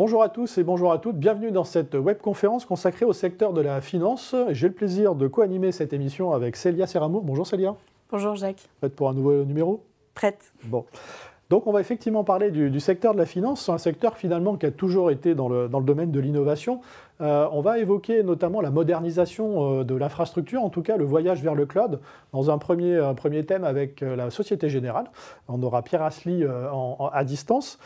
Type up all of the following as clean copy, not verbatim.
Bonjour à tous et bonjour à toutes, bienvenue dans cette webconférence consacrée au secteur de la finance. J'ai le plaisir de co-animer cette émission avec Célia Serramour. Bonjour Célia. Bonjour Jacques. Prête pour un nouveau numéro? Prête. Bon. Donc on va effectivement parler du secteur de la finance, un secteur finalement qui a toujours été dans le domaine de l'innovation. On va évoquer notamment la modernisation de l'infrastructure, en tout cas le voyage vers le cloud, dans un premier thème avec la Société Générale. On aura Pierre Asly à distance.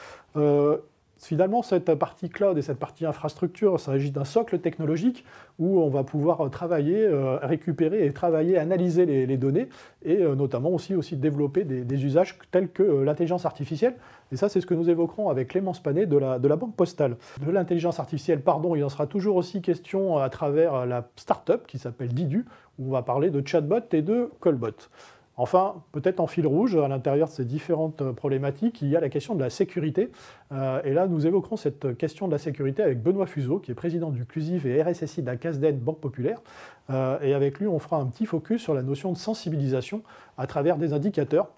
Finalement, cette partie cloud et cette partie infrastructure, il s'agit d'un socle technologique où on va pouvoir travailler, récupérer et travailler, analyser les données et notamment aussi développer des usages tels que l'intelligence artificielle. Et ça, c'est ce que nous évoquerons avec Clémence Panet de la Banque Postale. De l'intelligence artificielle, il en sera toujours aussi question à travers la start-up qui s'appelle Didu, où on va parler de chatbot et de callbot. Enfin, peut-être en fil rouge, à l'intérieur de ces différentes problématiques, il y a la question de la sécurité. Et là, nous évoquerons cette question de la sécurité avec Benoît Fuseau, qui est président du CLUSIF et RSSI de la CASDEN Banque Populaire. Et avec lui, on fera un petit focus sur la notion de sensibilisation à travers des indicateurs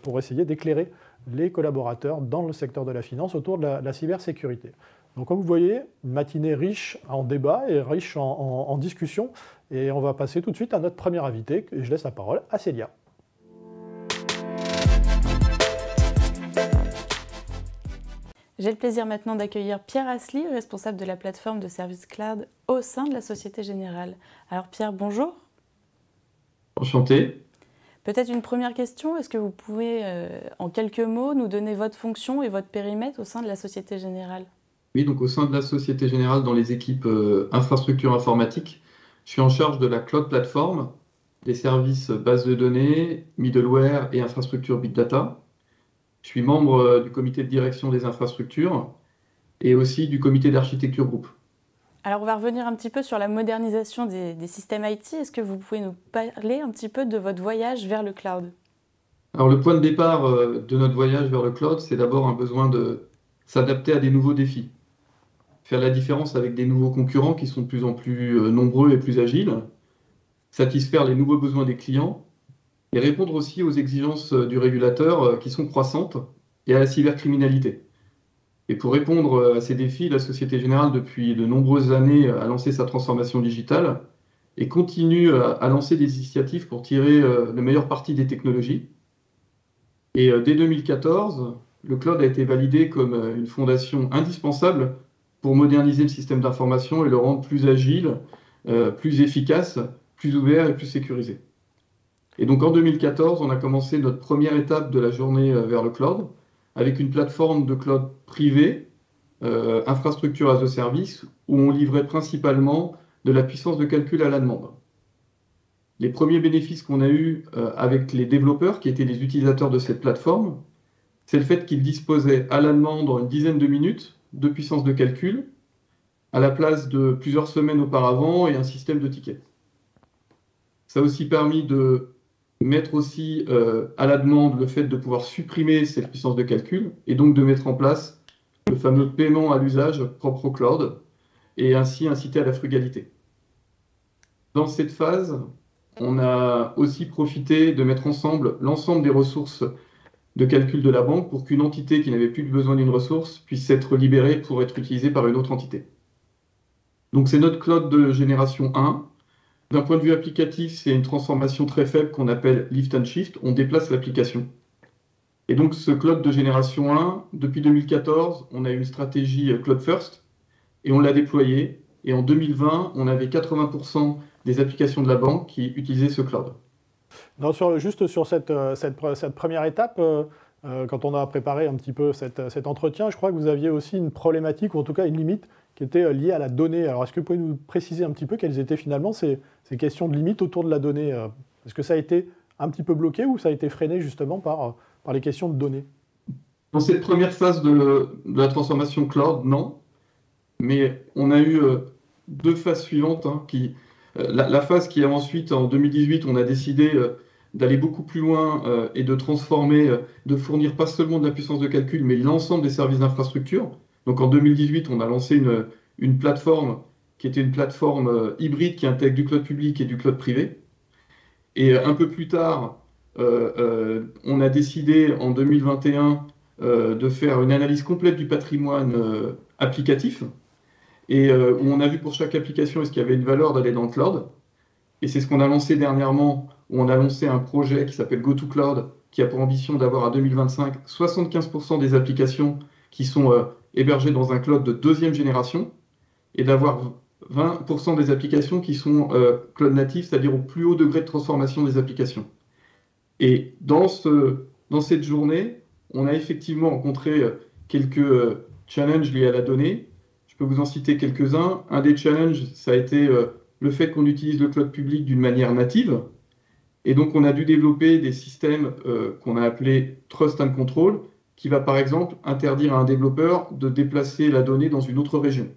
pour essayer d'éclairer les collaborateurs dans le secteur de la finance autour de la cybersécurité. Donc comme vous voyez, une matinée riche en débats et riche en discussions. Et on va passer tout de suite à notre premier invité. Et je laisse la parole à Célia. J'ai le plaisir maintenant d'accueillir Pierre Asly, responsable de la plateforme de services cloud au sein de la Société Générale. Alors Pierre, bonjour. Enchanté. Peut-être une première question, est-ce que vous pouvez en quelques mots nous donner votre fonction et votre périmètre au sein de la Société Générale? Oui, donc au sein de la Société Générale, dans les équipes infrastructure informatique, je suis en charge de la cloud platform, des services bases de données, middleware et infrastructure big data. Je suis membre du comité de direction des infrastructures et aussi du comité d'architecture groupe. Alors on va revenir un petit peu sur la modernisation des systèmes IT. Est-ce que vous pouvez nous parler un petit peu de votre voyage vers le cloud? Alors le point de départ de notre voyage vers le cloud, c'est d'abord un besoin de s'adapter à des nouveaux défis. Faire la différence avec des nouveaux concurrents qui sont de plus en plus nombreux et plus agiles. Satisfaire les nouveaux besoins des clients. Et répondre aussi aux exigences du régulateur qui sont croissantes et à la cybercriminalité. Et pour répondre à ces défis, la Société Générale, depuis de nombreuses années, a lancé sa transformation digitale et continue à lancer des initiatives pour tirer le meilleur parti des technologies. Et dès 2014, le cloud a été validé comme une fondation indispensable pour moderniser le système d'information et le rendre plus agile, plus efficace, plus ouvert et plus sécurisé. Et donc en 2014, on a commencé notre première étape de la journée vers le cloud avec une plateforme de cloud privé, infrastructure as a service, où on livrait principalement de la puissance de calcul à la demande. Les premiers bénéfices qu'on a eus avec les développeurs, qui étaient les utilisateurs de cette plateforme, c'est le fait qu'ils disposaient à la demande en une dizaine de minutes de puissance de calcul, à la place de plusieurs semaines auparavant et un système de tickets. Ça a aussi permis de mettre aussi à la demande le fait de pouvoir supprimer cette puissance de calcul et donc de mettre en place le fameux paiement à l'usage propre au cloud et ainsi inciter à la frugalité. Dans cette phase, on a aussi profité de mettre ensemble l'ensemble des ressources de calcul de la banque pour qu'une entité qui n'avait plus besoin d'une ressource puisse être libérée pour être utilisée par une autre entité. Donc c'est notre cloud de génération 1. D'un point de vue applicatif, c'est une transformation très faible qu'on appelle lift and shift. On déplace l'application. Et donc, ce cloud de génération 1, depuis 2014, on a eu une stratégie cloud first et on l'a déployé. Et en 2020, on avait 80% des applications de la banque qui utilisaient ce cloud. Non, juste sur cette première étape, quand on a préparé un petit peu cet entretien, je crois que vous aviez aussi une problématique, ou en tout cas une limite, qui était liée à la donnée. Alors, est-ce que vous pouvez nous préciser un petit peu quelles étaient finalement ces questions de limite autour de la donnée? Est-ce que ça a été un petit peu bloqué ou ça a été freiné justement par les questions de données? Dans cette première phase de la transformation cloud, non. Mais on a eu deux phases suivantes. La phase qui est ensuite, en 2018, on a décidé d'aller beaucoup plus loin et de transformer, de fournir pas seulement de la puissance de calcul, mais l'ensemble des services d'infrastructure. Donc en 2018, on a lancé une plateforme qui était une plateforme hybride qui intègre du cloud public et du cloud privé. Et un peu plus tard, on a décidé en 2021 de faire une analyse complète du patrimoine applicatifs, et où on a vu pour chaque application est-ce qu'il y avait une valeur d'aller dans le cloud. Et c'est ce qu'on a lancé dernièrement, où on a lancé un projet qui s'appelle GoToCloud, qui a pour ambition d'avoir à 2025 75% des applications qui sont hébergées dans un cloud de deuxième génération, et d'avoir 20% des applications qui sont cloud native, c'est-à-dire au plus haut degré de transformation des applications. Et dans cette journée, on a effectivement rencontré quelques challenges liés à la donnée. Je peux vous en citer quelques-uns. Un des challenges, ça a été le fait qu'on utilise le cloud public d'une manière native. Et donc, on a dû développer des systèmes qu'on a appelés Trust and Control, qui va par exemple interdire à un développeur de déplacer la donnée dans une autre région.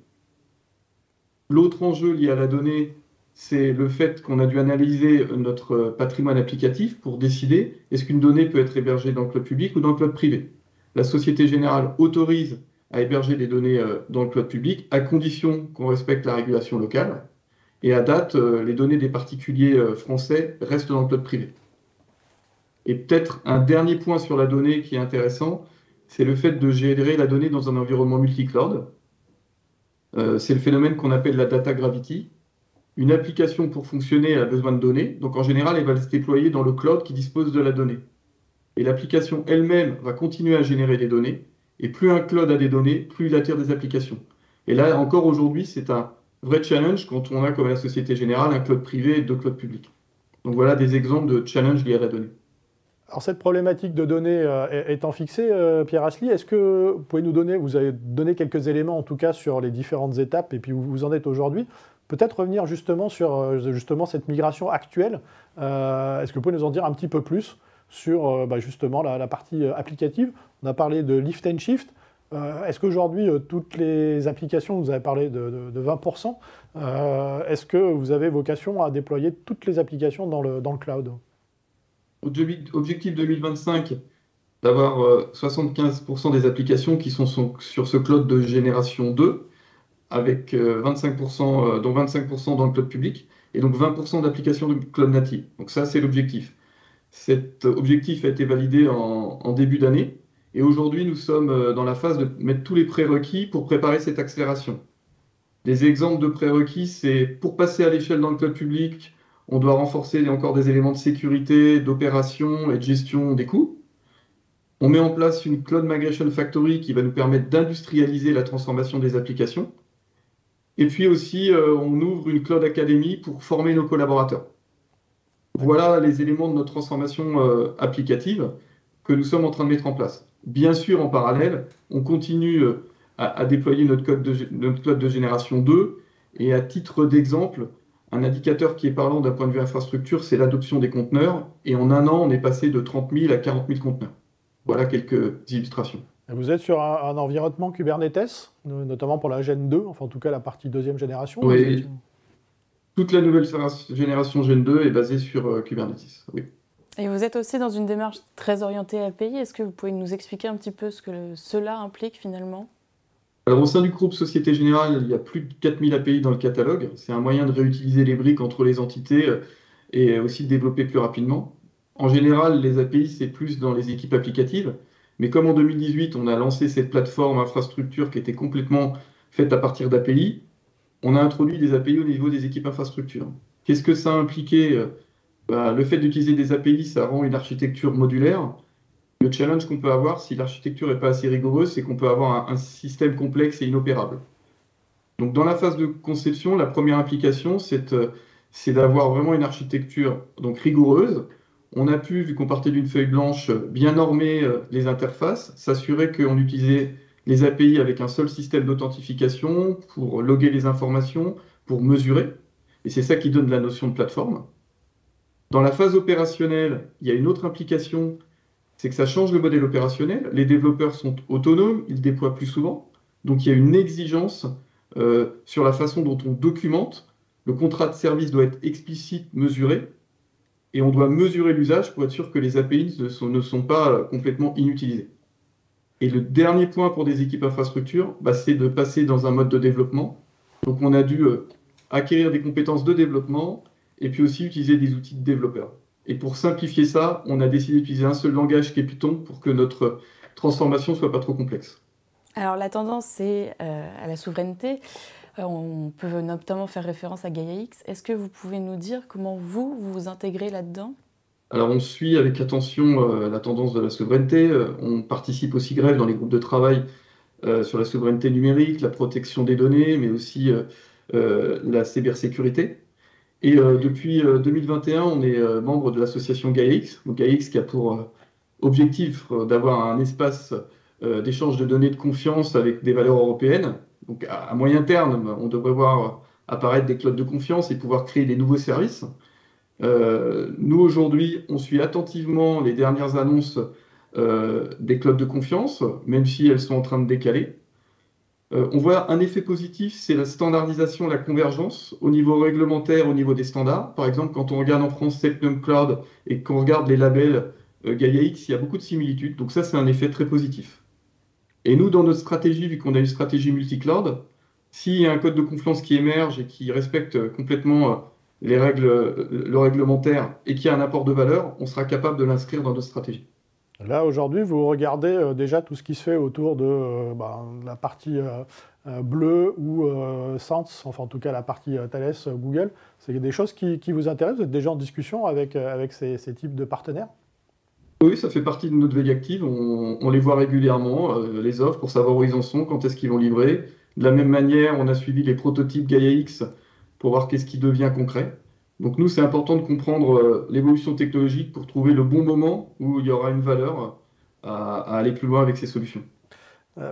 L'autre enjeu lié à la donnée, c'est le fait qu'on a dû analyser notre patrimoine applicatif pour décider est-ce qu'une donnée peut être hébergée dans le cloud public ou dans le cloud privé. La Société Générale autorise à héberger des données dans le cloud public à condition qu'on respecte la régulation locale. Et à date, les données des particuliers français restent dans le cloud privé. Et peut-être un dernier point sur la donnée qui est intéressant, c'est le fait de gérer la donnée dans un environnement multi-cloud. C'est le phénomène qu'on appelle la data gravity. Une application, pour fonctionner, elle a besoin de données. Donc en général, elle va se déployer dans le cloud qui dispose de la donnée. Et l'application elle-même va continuer à générer des données. Et plus un cloud a des données, plus il attire des applications. Et là, encore aujourd'hui, c'est un vrai challenge quand on a, comme la Société Générale, un cloud privé et deux clouds publics. Donc voilà des exemples de challenges liés à la donnée. Alors cette problématique de données étant fixée, Pierre Asly, est-ce que vous pouvez nous donner, vous avez donné quelques éléments en tout cas sur les différentes étapes et puis où vous en êtes aujourd'hui, peut-être revenir justement sur cette migration actuelle. Est-ce que vous pouvez nous en dire un petit peu plus sur justement la partie applicative? On a parlé de lift and shift. Est-ce qu'aujourd'hui, toutes les applications, vous avez parlé de 20%, est-ce que vous avez vocation à déployer toutes les applications dans le cloud? Objectif 2025, d'avoir 75% des applications qui sont sur ce cloud de génération 2, avec 25%, dont 25% dans le cloud public, et donc 20% d'applications de cloud native. Donc ça, c'est l'objectif. Cet objectif a été validé en début d'année, et aujourd'hui, nous sommes dans la phase de mettre tous les prérequis pour préparer cette accélération. Des exemples de prérequis, c'est pour passer à l'échelle dans le cloud public, on doit renforcer encore des éléments de sécurité, d'opération et de gestion des coûts. On met en place une Cloud Migration Factory qui va nous permettre d'industrialiser la transformation des applications. Et puis aussi, on ouvre une Cloud Academy pour former nos collaborateurs. Voilà les éléments de notre transformation applicative que nous sommes en train de mettre en place. Bien sûr, en parallèle, on continue à déployer notre cloud de génération 2. Et à titre d'exemple, un indicateur qui est parlant d'un point de vue infrastructure, c'est l'adoption des conteneurs. Et en un an, on est passé de 30 000 à 40 000 conteneurs. Voilà quelques illustrations. Vous êtes sur un environnement Kubernetes, notamment pour la Gen 2, enfin en tout cas la partie deuxième génération. Oui, toute la nouvelle génération Gen 2 est basée sur Kubernetes. Oui. Et vous êtes aussi dans une démarche très orientée API. Est-ce que vous pouvez nous expliquer un petit peu ce que cela implique finalement ? Alors, au sein du groupe Société Générale, il y a plus de 4000 API dans le catalogue. C'est un moyen de réutiliser les briques entre les entités et aussi de développer plus rapidement. En général, les API, c'est plus dans les équipes applicatives. Mais comme en 2018, on a lancé cette plateforme infrastructure qui était complètement faite à partir d'API, on a introduit des API au niveau des équipes infrastructure. Qu'est-ce que ça a impliqué ? Le fait d'utiliser des API, ça rend une architecture modulaire. Le challenge qu'on peut avoir, si l'architecture n'est pas assez rigoureuse, c'est qu'on peut avoir un système complexe et inopérable. Donc dans la phase de conception, la première implication, c'est d'avoir vraiment une architecture donc rigoureuse. On a pu, vu qu'on partait d'une feuille blanche, bien normer les interfaces, s'assurer qu'on utilisait les API avec un seul système d'authentification pour loguer les informations, pour mesurer. Et c'est ça qui donne la notion de plateforme. Dans la phase opérationnelle, il y a une autre implication, c'est que ça change le modèle opérationnel. Les développeurs sont autonomes, ils déploient plus souvent. Donc il y a une exigence sur la façon dont on documente. Le contrat de service doit être explicite, mesuré. Et on doit mesurer l'usage pour être sûr que les API ne sont pas complètement inutilisées. Et le dernier point pour des équipes infrastructure, c'est de passer dans un mode de développement. Donc on a dû acquérir des compétences de développement et puis aussi utiliser des outils de développeurs. Et pour simplifier ça, on a décidé d'utiliser un seul langage qui est Python pour que notre transformation ne soit pas trop complexe. Alors la tendance, c'est à la souveraineté. On peut notamment faire référence à Gaia-X. Est-ce que vous pouvez nous dire comment vous vous intégrez là-dedans? Alors, on suit avec attention la tendance de la souveraineté. On participe aussi grève dans les groupes de travail sur la souveraineté numérique, la protection des données, mais aussi la cybersécurité. Et depuis 2021, on est membre de l'association GaiaX. Donc, GaiaX qui a pour objectif d'avoir un espace d'échange de données de confiance avec des valeurs européennes. Donc, à moyen terme, on devrait voir apparaître des clouds de confiance et pouvoir créer des nouveaux services. Nous, aujourd'hui, on suit attentivement les dernières annonces des clouds de confiance, même si elles sont en train de décaler. On voit un effet positif, c'est la standardisation, la convergence au niveau réglementaire, au niveau des standards. Par exemple, quand on regarde en France Sepnum Cloud et qu'on regarde les labels Gaia-X, il y a beaucoup de similitudes. Donc ça, c'est un effet très positif. Et nous, dans notre stratégie, vu qu'on a une stratégie multi-cloud, s'il y a un code de confiance qui émerge et qui respecte complètement les règles, le réglementaire et qui a un apport de valeur, on sera capable de l'inscrire dans notre stratégie. Là, aujourd'hui, vous regardez déjà tout ce qui se fait autour de la partie bleue ou Sense, enfin en tout cas la partie Thales, Google. C'est des choses qui vous intéressent? Vous êtes déjà en discussion avec ces types de partenaires? Oui, ça fait partie de notre veille active. On les voit régulièrement, les offres, pour savoir où ils en sont, quand est-ce qu'ils vont livrer. De la même manière, on a suivi les prototypes Gaia-X pour voir qu'est-ce qui devient concret. Donc nous, c'est important de comprendre l'évolution technologique pour trouver le bon moment où il y aura une valeur à aller plus loin avec ces solutions.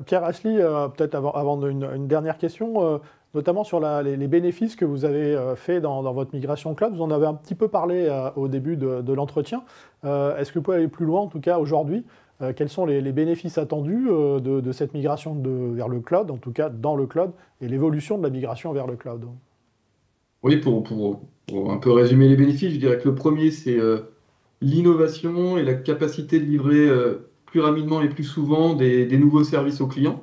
Pierre Asly, peut-être avant une dernière question, notamment sur les bénéfices que vous avez fait dans votre migration cloud. Vous en avez un petit peu parlé au début de l'entretien. Est-ce que vous pouvez aller plus loin, en tout cas aujourd'hui? Quels sont les bénéfices attendus de cette migration vers le cloud, en tout cas dans le cloud, et l'évolution de la migration vers le cloud? Oui, pour un peu résumer les bénéfices, je dirais que le premier, c'est l'innovation et la capacité de livrer plus rapidement et plus souvent des nouveaux services aux clients.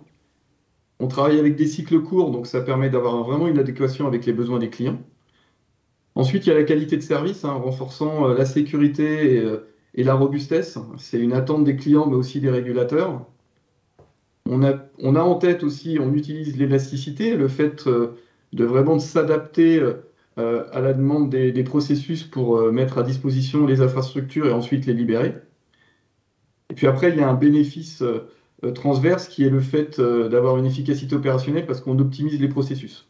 On travaille avec des cycles courts, donc ça permet d'avoir vraiment une adéquation avec les besoins des clients. Ensuite, il y a la qualité de service, en renforçant la sécurité et la robustesse. C'est une attente des clients, mais aussi des régulateurs. On a en tête aussi, on utilise l'élasticité, le fait de vraiment s'adapter à la demande des processus pour mettre à disposition les infrastructures et ensuite les libérer. Et puis après, il y a un bénéfice transverse qui est le fait d'avoir une efficacité opérationnelle parce qu'on optimise les processus.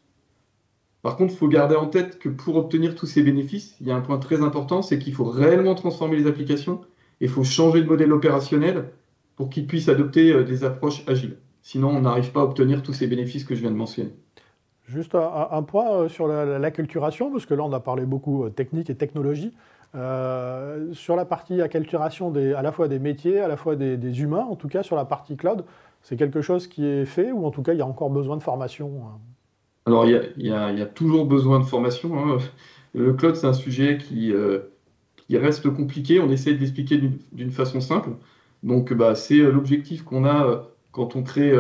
Par contre, il faut garder en tête que pour obtenir tous ces bénéfices, il y a un point très important, c'est qu'il faut réellement transformer les applications et il faut changer le modèle opérationnel pour qu'ils puissent adopter des approches agiles. Sinon, on n'arrive pas à obtenir tous ces bénéfices que je viens de mentionner. Juste un point sur l'acculturation, parce que là on a parlé beaucoup technique et technologie. Sur la partie acculturation à la fois des métiers, à la fois des humains, en tout cas sur la partie cloud, c'est quelque chose qui est fait ou en tout cas il y a encore besoin de formation? Alors il y a toujours besoin de formation, hein. Le cloud, c'est un sujet qui reste compliqué. On essaie de l'expliquer d'une façon simple. Donc c'est l'objectif qu'on a quand on crée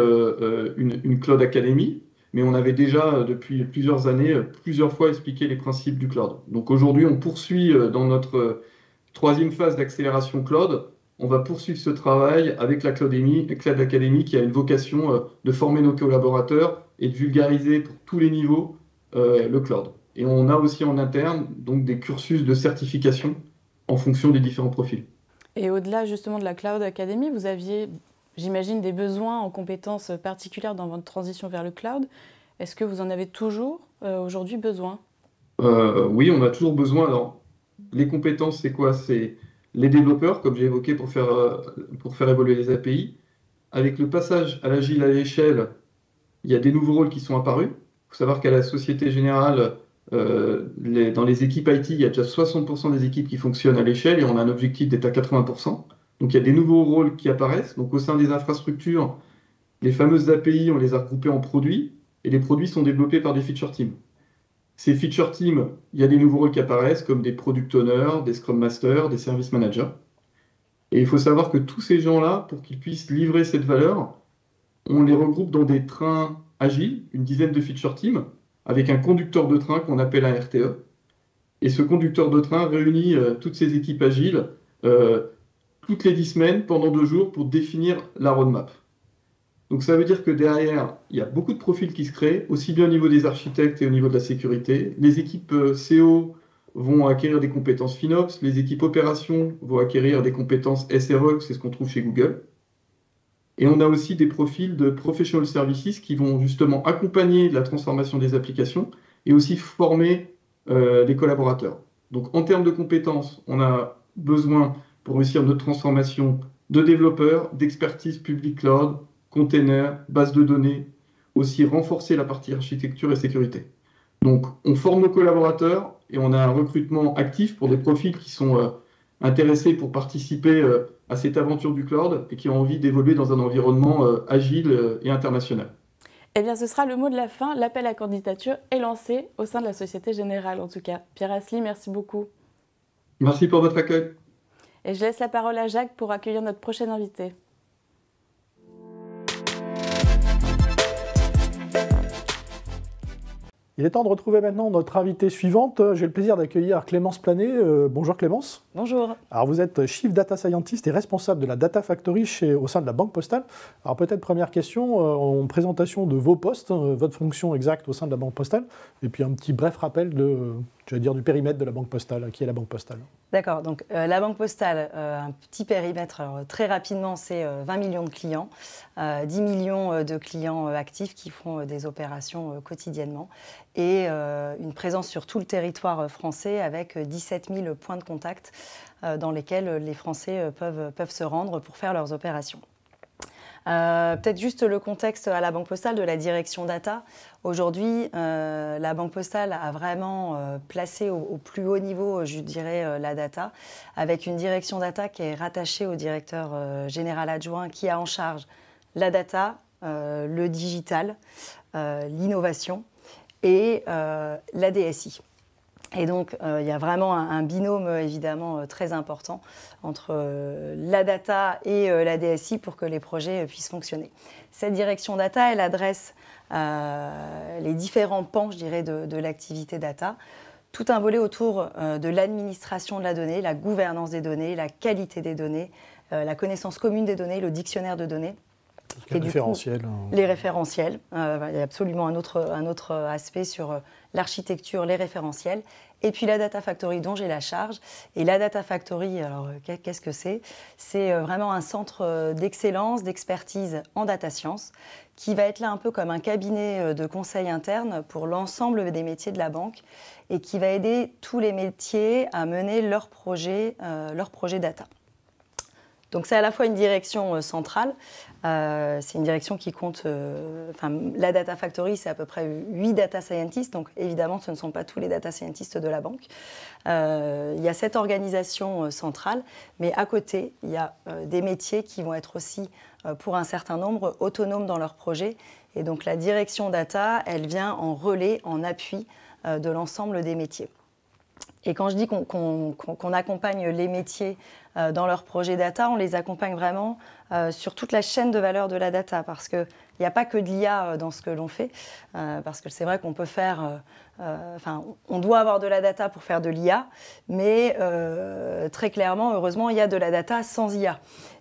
une Cloud Academy. Mais on avait déjà, depuis plusieurs années, plusieurs fois expliqué les principes du cloud. Donc aujourd'hui, on poursuit dans notre troisième phase d'accélération cloud. On va poursuivre ce travail avec la Cloud Academy qui a une vocation de former nos collaborateurs et de vulgariser pour tous les niveaux le cloud. Et on a aussi en interne donc, des cursus de certification en fonction des différents profils. Et au-delà justement de la Cloud Academy, vous aviez, j'imagine, des besoins en compétences particulières dans votre transition vers le cloud. Est-ce que vous en avez toujours aujourd'hui besoin? Oui, on a toujours besoin. Alors, les compétences, c'est quoi? C'est les développeurs, comme j'ai évoqué, pour faire évoluer les API. Avec le passage à l'agile à l'échelle, il y a des nouveaux rôles qui sont apparus. Il faut savoir qu'à la Société Générale, dans les équipes IT, il y a déjà 60% des équipes qui fonctionnent à l'échelle et on a un objectif d'être à 80%. Donc il y a des nouveaux rôles qui apparaissent. Donc au sein des infrastructures, les fameuses API, on les a regroupées en produits et les produits sont développés par des feature teams. Ces feature teams, il y a des nouveaux rôles qui apparaissent comme des product owners, des scrum masters, des service managers. Et il faut savoir que tous ces gens-là, pour qu'ils puissent livrer cette valeur, on les regroupe dans des trains agiles, une dizaine de feature teams, avec un conducteur de train qu'on appelle un RTE. Et ce conducteur de train réunit toutes ces équipes agiles toutes les 10 semaines, pendant 2 jours, pour définir la roadmap. Donc ça veut dire que derrière, il y a beaucoup de profils qui se créent, aussi bien au niveau des architectes et au niveau de la sécurité. Les équipes CO vont acquérir des compétences FinOps, les équipes opérations vont acquérir des compétences SRE, c'est ce qu'on trouve chez Google. Et on a aussi des profils de professional services qui vont justement accompagner la transformation des applications et aussi former les collaborateurs. Donc en termes de compétences, on a besoin pour réussir notre transformation de développeurs, d'expertise public cloud, containers, bases de données, aussi renforcer la partie architecture et sécurité. Donc on forme nos collaborateurs et on a un recrutement actif pour des profils qui sont intéressés pour participer à cette aventure du cloud et qui ont envie d'évoluer dans un environnement agile et international. Eh bien, ce sera le mot de la fin. L'appel à candidature est lancé au sein de la Société Générale, en tout cas. Pierre Assely, merci beaucoup. Merci pour votre accueil. Et je laisse la parole à Jacques pour accueillir notre prochain invité. Il est temps de retrouver maintenant notre invitée suivante. J'ai le plaisir d'accueillir Clémence Planet. Bonjour Clémence. Bonjour. Alors vous êtes Chief Data Scientist et responsable de la Data Factory au sein de la Banque Postale. Alors peut-être première question, en présentation de vos postes, votre fonction exacte au sein de la Banque Postale, et puis un petit bref rappel du périmètre de la Banque Postale, qui est la Banque Postale. D'accord, donc la Banque Postale, un petit périmètre, alors, très rapidement, c'est 20 millions de clients, 10 millions de clients actifs qui font des opérations quotidiennement, et une présence sur tout le territoire français avec 17 000 points de contact dans lesquels les Français peuvent se rendre pour faire leurs opérations. Peut-être juste le contexte à la Banque Postale de la direction data. Aujourd'hui, la Banque Postale a vraiment placé au plus haut niveau, je dirais, la data, avec une direction data qui est rattachée au directeur général adjoint qui a en charge la data, le digital, l'innovation et la DSI. Et donc, il y a vraiment un binôme, évidemment, très important entre la data et la DSI pour que les projets puissent fonctionner. Cette direction data, elle adresse les différents pans, je dirais, de l'activité data. Tout un volet autour de l'administration de la donnée, la gouvernance des données, la qualité des données, la connaissance commune des données, le dictionnaire de données. Les référentiels. Les référentiels. Il y a absolument un autre aspect sur l'architecture, les référentiels. Et puis la Data Factory dont j'ai la charge. Et la Data Factory, alors qu'est-ce que c'est? C'est vraiment un centre d'excellence, d'expertise en data science qui va être là un peu comme un cabinet de conseil interne pour l'ensemble des métiers de la banque et qui va aider tous les métiers à mener leur projet data. Donc c'est à la fois une direction centrale, c'est une direction qui compte, la Data Factory c'est à peu près 8 data scientists, donc évidemment ce ne sont pas tous les data scientists de la banque. Il y a cette organisation centrale, mais à côté il y a des métiers qui vont être aussi pour un certain nombre autonomes dans leur projet. Et donc la direction data, elle vient en relais, en appui de l'ensemble des métiers. Et quand je dis qu'on accompagne les métiers dans leurs projets data, on les accompagne vraiment sur toute la chaîne de valeur de la data, parce qu'il n'y a pas que de l'IA dans ce que l'on fait, parce que c'est vrai qu'on peut faire, on doit avoir de la data pour faire de l'IA, mais très clairement, heureusement, il y a de la data sans IA.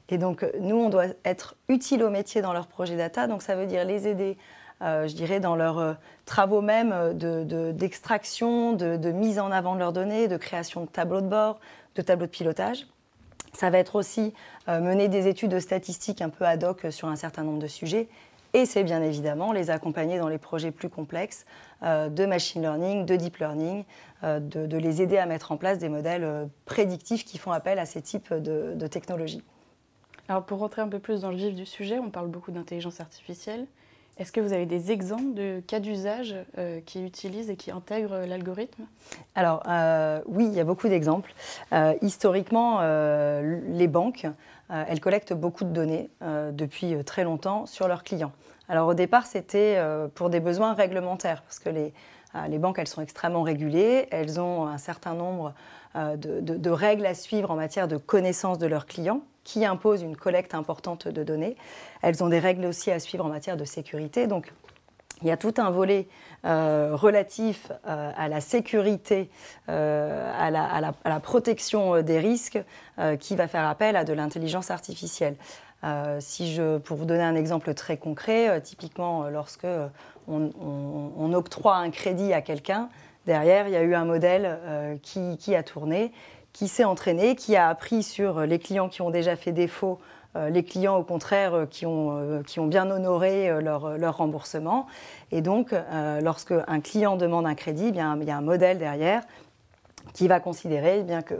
Et donc, nous, on doit être utile aux métiers dans leurs projets data, donc ça veut dire les aider je dirais, dans leurs travaux même d'extraction, de mise en avant de leurs données, de création de tableaux de bord, de tableaux de pilotage. Ça va être aussi mener des études statistiques un peu ad hoc sur un certain nombre de sujets. Et c'est bien évidemment les accompagner dans les projets plus complexes de machine learning, de deep learning, de les aider à mettre en place des modèles prédictifs qui font appel à ces types de technologies. Alors pour rentrer un peu plus dans le vif du sujet, on parle beaucoup d'intelligence artificielle. Est-ce que vous avez des exemples de cas d'usage qui utilisent et qui intègrent l'algorithme? Alors oui, il y a beaucoup d'exemples. Historiquement, les banques, elles collectent beaucoup de données depuis très longtemps sur leurs clients. Alors au départ, c'était pour des besoins réglementaires, parce que les banques, elles sont extrêmement régulées, elles ont un certain nombre de règles à suivre en matière de connaissance de leurs clients, qui imposent une collecte importante de données. Elles ont des règles aussi à suivre en matière de sécurité. Donc, il y a tout un volet relatif à la sécurité, à la protection des risques qui va faire appel à de l'intelligence artificielle. Pour vous donner un exemple très concret, typiquement lorsque on octroie un crédit à quelqu'un, derrière il y a eu un modèle qui a tourné, qui s'est entraîné, qui a appris sur les clients qui ont déjà fait défaut, les clients au contraire qui ont bien honoré leur remboursement. Et donc lorsque un client demande un crédit, il y a un modèle derrière qui va considérer que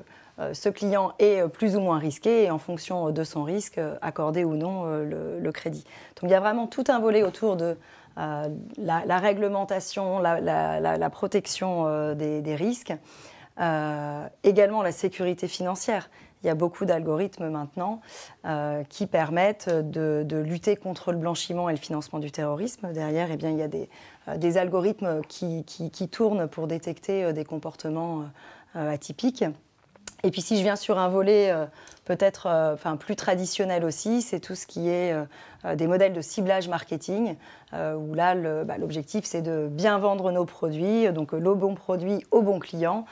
ce client est plus ou moins risqué et en fonction de son risque, accorder ou non le crédit. Donc il y a vraiment tout un volet autour de la réglementation, la protection des risques, également la sécurité financière. Il y a beaucoup d'algorithmes maintenant qui permettent de lutter contre le blanchiment et le financement du terrorisme. Derrière, il y a des algorithmes qui tournent pour détecter des comportements atypiques. Et puis si je viens sur un volet peut-être plus traditionnel aussi, c'est tout ce qui est des modèles de ciblage marketing, où là l'objectif c'est de bien vendre nos produits, donc le bon produit au bon client.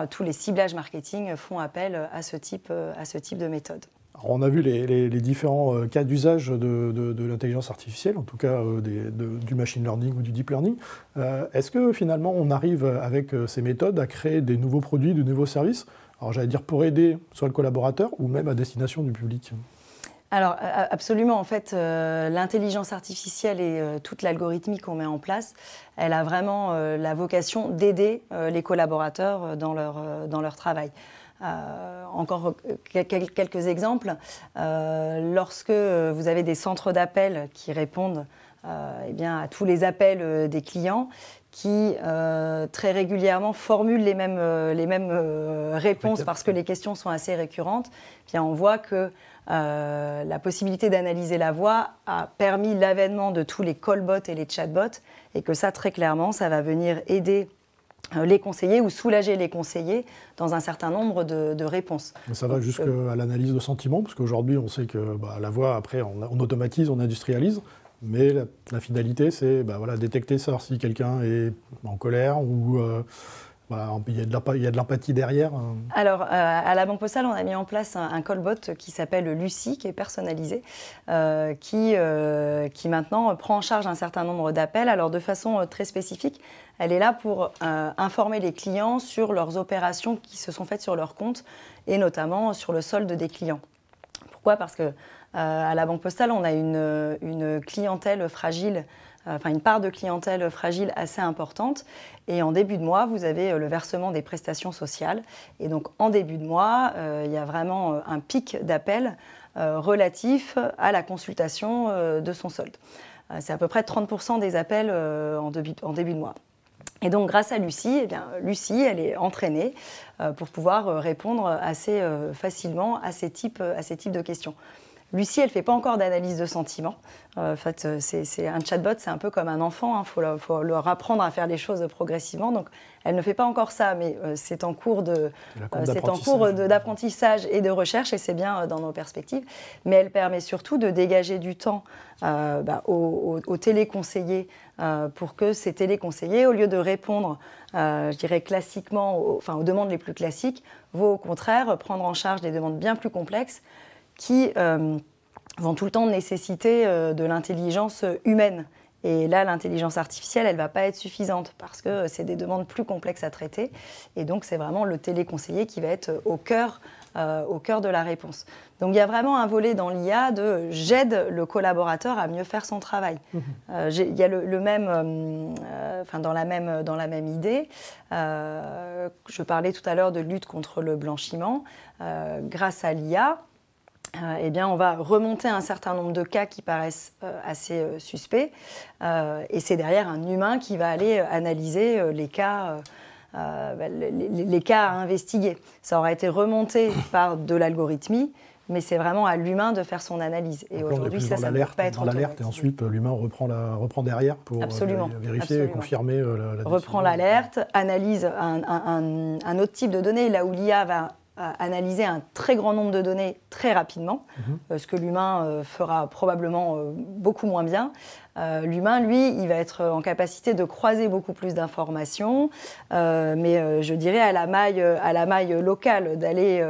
Tous les ciblages marketing font appel à ce type de méthode. Alors on a vu les différents cas d'usage de l'intelligence artificielle, en tout cas du machine learning ou du deep learning. Est-ce que finalement on arrive avec ces méthodes à créer des nouveaux produits, de nouveaux services? Alors j'allais dire pour aider soit le collaborateur ou même à destination du public. Alors absolument, en fait, l'intelligence artificielle et toute l'algorithmie qu'on met en place, elle a vraiment la vocation d'aider les collaborateurs dans leur travail. Encore quelques exemples. Lorsque vous avez des centres d'appel qui répondent à tous les appels des clients, qui très régulièrement formulent les mêmes réponses parce que les questions sont assez récurrentes, on voit que la possibilité d'analyser la voix a permis l'avènement de tous les callbots et les chatbots, et que ça, très clairement, ça va venir aider les conseillers ou soulager les conseillers dans un certain nombre de réponses. Ça va jusqu'à l'analyse de sentiments, parce qu'aujourd'hui, on sait que la voix, après, on automatise, on industrialise, mais la finalité, c'est détecter, savoir si quelqu'un est en colère ou il y a de l'empathie derrière. Alors, à la Banque Postale, on a mis en place un callbot qui s'appelle Lucie, qui est personnalisé, qui maintenant prend en charge un certain nombre d'appels. Alors, de façon très spécifique, elle est là pour informer les clients sur leurs opérations qui se sont faites sur leur compte, et notamment sur le solde des clients. Pourquoi ? Parce que à la Banque Postale, on a une clientèle fragile, une part de clientèle fragile assez importante. Et en début de mois, vous avez le versement des prestations sociales. Et donc, en début de mois, il y a vraiment un pic d'appels relatif à la consultation de son solde. C'est à peu près 30% des appels en début de mois. Et donc, grâce à Lucie, Lucie, elle est entraînée pour pouvoir répondre assez facilement à ces types de questions. Lucie, elle ne fait pas encore d'analyse de sentiments. En fait, c'est un chatbot, c'est un peu comme un enfant. Il faut leur apprendre à faire les choses progressivement. Donc, elle ne fait pas encore ça, mais c'est en cours d'apprentissage et de recherche, et c'est bien dans nos perspectives. Mais elle permet surtout de dégager du temps aux téléconseillers pour que ces téléconseillers, au lieu de répondre, je dirais classiquement, aux demandes les plus classiques, vont au contraire prendre en charge des demandes bien plus complexes qui vont tout le temps nécessiter de l'intelligence humaine. Et là, l'intelligence artificielle, elle ne va pas être suffisante parce que c'est des demandes plus complexes à traiter. Et donc, c'est vraiment le téléconseiller qui va être au cœur de la réponse. Donc, il y a vraiment un volet dans l'IA de « j'aide le collaborateur à mieux faire son travail ». Il y a le même, dans la même idée. Je parlais tout à l'heure de lutte contre le blanchiment. Grâce à l'IA, on va remonter un certain nombre de cas qui paraissent assez suspects, et c'est derrière un humain qui va aller analyser les cas à investiguer. Ça aura été remonté par de l'algorithmie, mais c'est vraiment à l'humain de faire son analyse. Et aujourd'hui, ça ne peut pas être dans l'alerte, et ensuite l'humain reprend derrière pour vérifier et confirmer la décision. Reprend l'alerte, analyse un autre type de données, là où l'IA va analyser un très grand nombre de données très rapidement, ce que l'humain fera probablement beaucoup moins bien. L'humain, lui, il va être en capacité de croiser beaucoup plus d'informations, mais je dirais à la maille locale, d'aller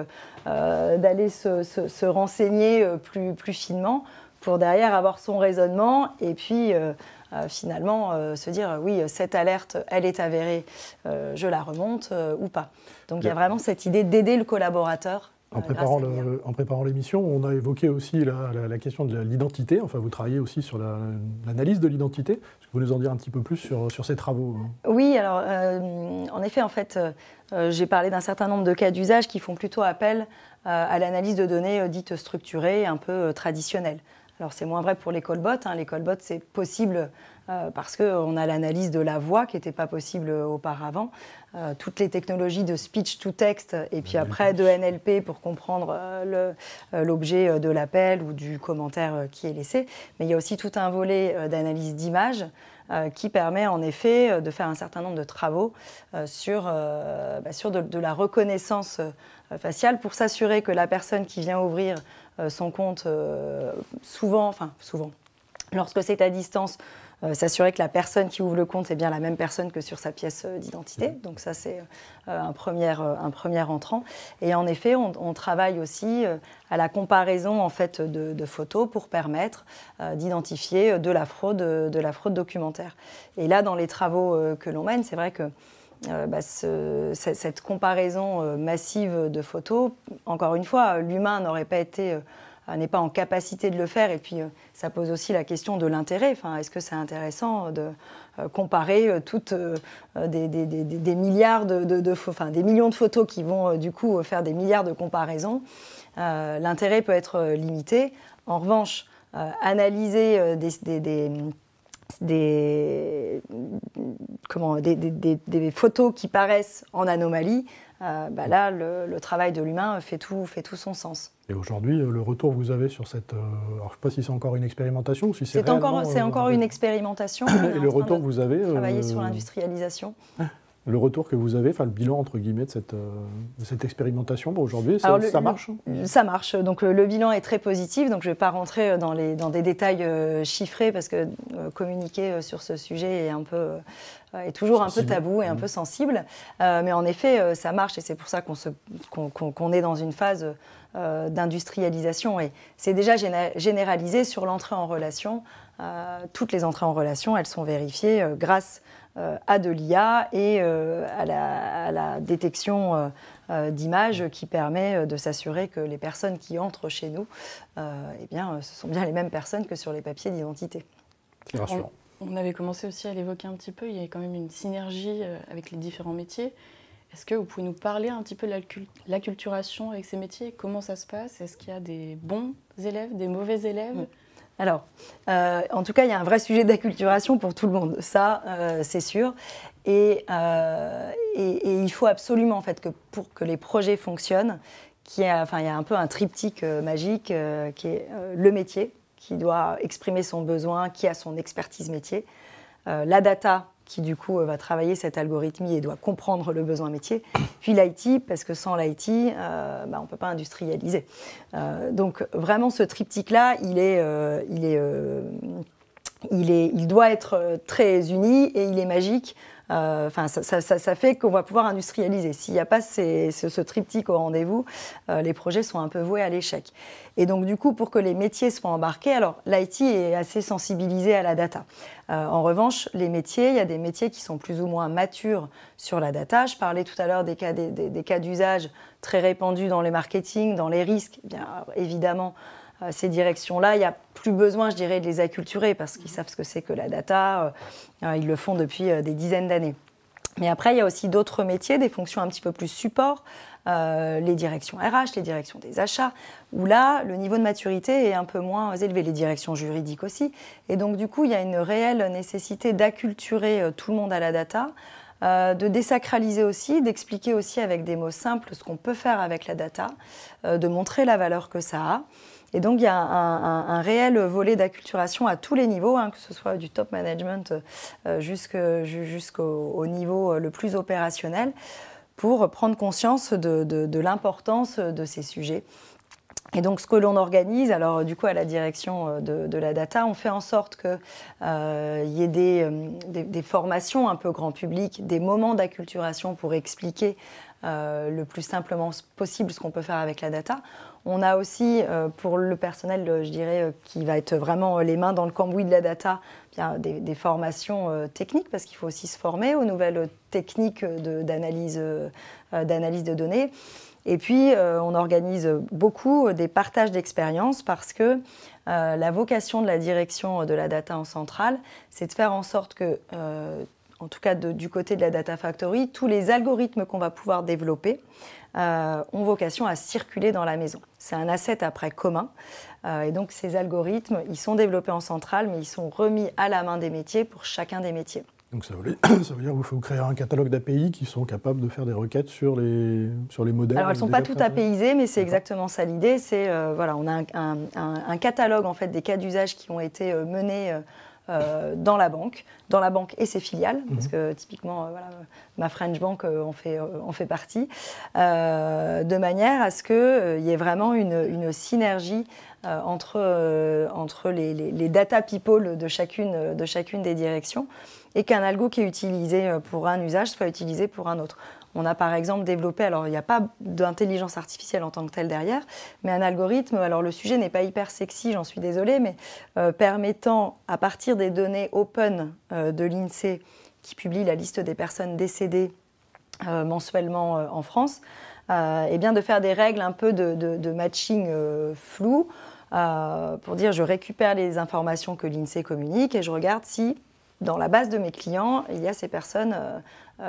se renseigner plus finement pour derrière avoir son raisonnement et puis finalement se dire oui, cette alerte, elle est avérée, je la remonte ou pas. Donc il y a vraiment cette idée d'aider le collaborateur. En préparant l'émission, on a évoqué aussi la question de l'identité. Enfin, vous travaillez aussi sur l'analyse de l'identité. Est-ce que vous nous en dire un petit peu plus sur ces travaux? Oui, alors en effet, j'ai parlé d'un certain nombre de cas d'usage qui font plutôt appel à l'analyse de données dites structurées, un peu traditionnelles. Alors c'est moins vrai pour les callbots. Les callbots, c'est possible parce qu'on a l'analyse de la voix qui n'était pas possible auparavant. Toutes les technologies de speech to text et puis après de NLP pour comprendre l'objet de l'appel ou du commentaire qui est laissé. Mais il y a aussi tout un volet d'analyse d'image qui permet en effet de faire un certain nombre de travaux sur de la reconnaissance faciale pour s'assurer que la personne qui vient ouvrir son compte, souvent, lorsque c'est à distance, s'assurer que la personne qui ouvre le compte est bien la même personne que sur sa pièce d'identité. Donc ça, c'est un premier entrant. Et en effet, on travaille aussi à la comparaison en fait, de photos pour permettre d'identifier de la fraude documentaire. Et là, dans les travaux que l'on mène, c'est vrai que cette comparaison massive de photos, encore une fois, l'humain n'est pas en capacité de le faire, et puis ça pose aussi la question de l'intérêt. Enfin, est-ce que c'est intéressant de comparer toutes des milliards des millions de photos qui vont du coup faire des milliards de comparaisons? L'intérêt peut être limité. En revanche, analyser des photos qui paraissent en anomalie, là, le travail de l'humain fait tout son sens. Et aujourd'hui, le retour que vous avez sur cette... alors, je ne sais pas si c'est encore une expérimentation ou si c'est réellement... C'est encore une expérimentation. Et le retour que vous avez... Travailler sur l'industrialisation. Le retour que vous avez, enfin le bilan entre guillemets de cette expérimentation, aujourd'hui, ça marche? Ça marche. Donc le bilan est très positif. Donc je ne vais pas rentrer dans des détails chiffrés parce que communiquer sur ce sujet est toujours un peu tabou et un peu sensible. Mais en effet, ça marche et c'est pour ça qu'on est dans une phase d'industrialisation. Et c'est déjà généralisé sur l'entrée en relation. Toutes les entrées en relation, elles sont vérifiées grâce à de l'IA et à la détection d'images qui permet de s'assurer que les personnes qui entrent chez nous, ce sont bien les mêmes personnes que sur les papiers d'identité. C'est rassurant. On avait commencé aussi à l'évoquer un petit peu, il y a quand même une synergie avec les différents métiers. Est-ce que vous pouvez nous parler un petit peu de l'acculturation avec ces métiers? Comment ça se passe? Est-ce qu'il y a des bons élèves, des mauvais élèves? Alors, en tout cas, il y a un vrai sujet d'acculturation pour tout le monde, ça, c'est sûr. Et il faut absolument, en fait, que pour que les projets fonctionnent, il y a un peu un triptyque magique qui est le métier, qui doit exprimer son besoin, qui a son expertise métier, la data, qui du coup va travailler cette algorithmie et doit comprendre le besoin métier, puis l'IT, parce que sans l'IT, on ne peut pas industrialiser. Donc vraiment ce triptyque-là, il doit être très uni et il est magique. Ça fait qu'on va pouvoir industrialiser. S'il n'y a pas ce triptyque au rendez-vous, les projets sont un peu voués à l'échec. Et donc, du coup, pour que les métiers soient embarqués, alors l'IT est assez sensibilisé à la data. En revanche, les métiers, il y a des métiers qui sont plus ou moins matures sur la data. Je parlais tout à l'heure des cas d'usage très répandus dans les marketing, dans les risques. Bien, évidemment, ces directions-là, il n'y a plus besoin, je dirais, de les acculturer parce qu'ils savent ce que c'est que la data. Ils le font depuis des dizaines d'années. Mais après, il y a aussi d'autres métiers, des fonctions un petit peu plus support, les directions RH, les directions des achats, où là, le niveau de maturité est un peu moins élevé, les directions juridiques aussi. Et donc, du coup, il y a une réelle nécessité d'acculturer tout le monde à la data, de désacraliser aussi, d'expliquer aussi avec des mots simples ce qu'on peut faire avec la data, de montrer la valeur que ça a. Et donc, il y a un réel volet d'acculturation à tous les niveaux, que ce soit du top management jusqu'au niveau le plus opérationnel, pour prendre conscience de l'importance de ces sujets. Et donc, ce que l'on organise, alors du coup, à la direction de la data, on fait en sorte qu'il y ait des formations un peu grand public, des moments d'acculturation pour expliquer le plus simplement possible ce qu'on peut faire avec la data. On a aussi, pour le personnel, je dirais, qui va être vraiment les mains dans le cambouis de la data, bien, des formations techniques, parce qu'il faut aussi se former aux nouvelles techniques d'analyse de données. Et puis, on organise beaucoup des partages d'expériences parce que la vocation de la direction de la data en centrale, c'est de faire en sorte que, en tout cas du côté de la Data Factory, tous les algorithmes qu'on va pouvoir développer ont vocation à circuler dans la maison. C'est un asset après commun. Et donc, ces algorithmes, ils sont développés en centrale, mais ils sont remis à la main des métiers pour chacun des métiers. Donc ça veut dire qu'il faut créer un catalogue d'API qui sont capables de faire des requêtes sur les modèles. Alors elles ne sont pas toutes APIisées, mais c'est exactement ça l'idée. C'est voilà, on a un catalogue en fait des cas d'usage qui ont été menés dans la banque et ses filiales, parce que typiquement voilà, ma French Bank en fait partie, de manière à ce qu'il y ait vraiment une synergie entre les data people de chacune des directions, et qu'un algo qui est utilisé pour un usage soit utilisé pour un autre. On a par exemple développé, alors il n'y a pas d'intelligence artificielle en tant que telle derrière, mais un algorithme, alors le sujet n'est pas hyper sexy, j'en suis désolée, mais permettant à partir des données open de l'INSEE, qui publie la liste des personnes décédées mensuellement en France, et bien de faire des règles un peu de matching flou, pour dire je récupère les informations que l'INSEE communique et je regarde si dans la base de mes clients, il y a ces personnes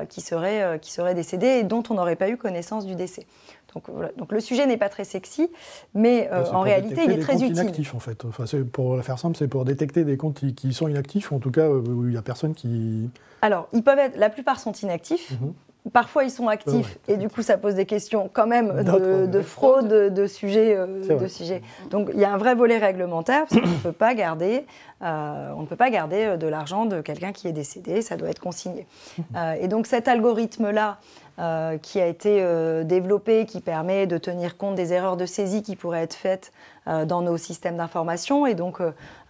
qui seraient décédées et dont on n'aurait pas eu connaissance du décès. Donc, voilà. Donc le sujet n'est pas très sexy, mais en réalité, il est très utile. Inactifs, en fait. Enfin, pour faire simple, c'est pour détecter des comptes qui sont inactifs, en tout cas où il n'y a personne qui... Alors, la plupart sont inactifs. Parfois, ils sont actifs et du coup, ça pose des questions quand même de fraude, de sujets. Donc, il y a un vrai volet réglementaire parce qu'on ne peut pas garder de l'argent de quelqu'un qui est décédé, ça doit être consigné. Et donc, cet algorithme-là, qui a été développé, qui permet de tenir compte des erreurs de saisie qui pourraient être faites dans nos systèmes d'information. Et donc,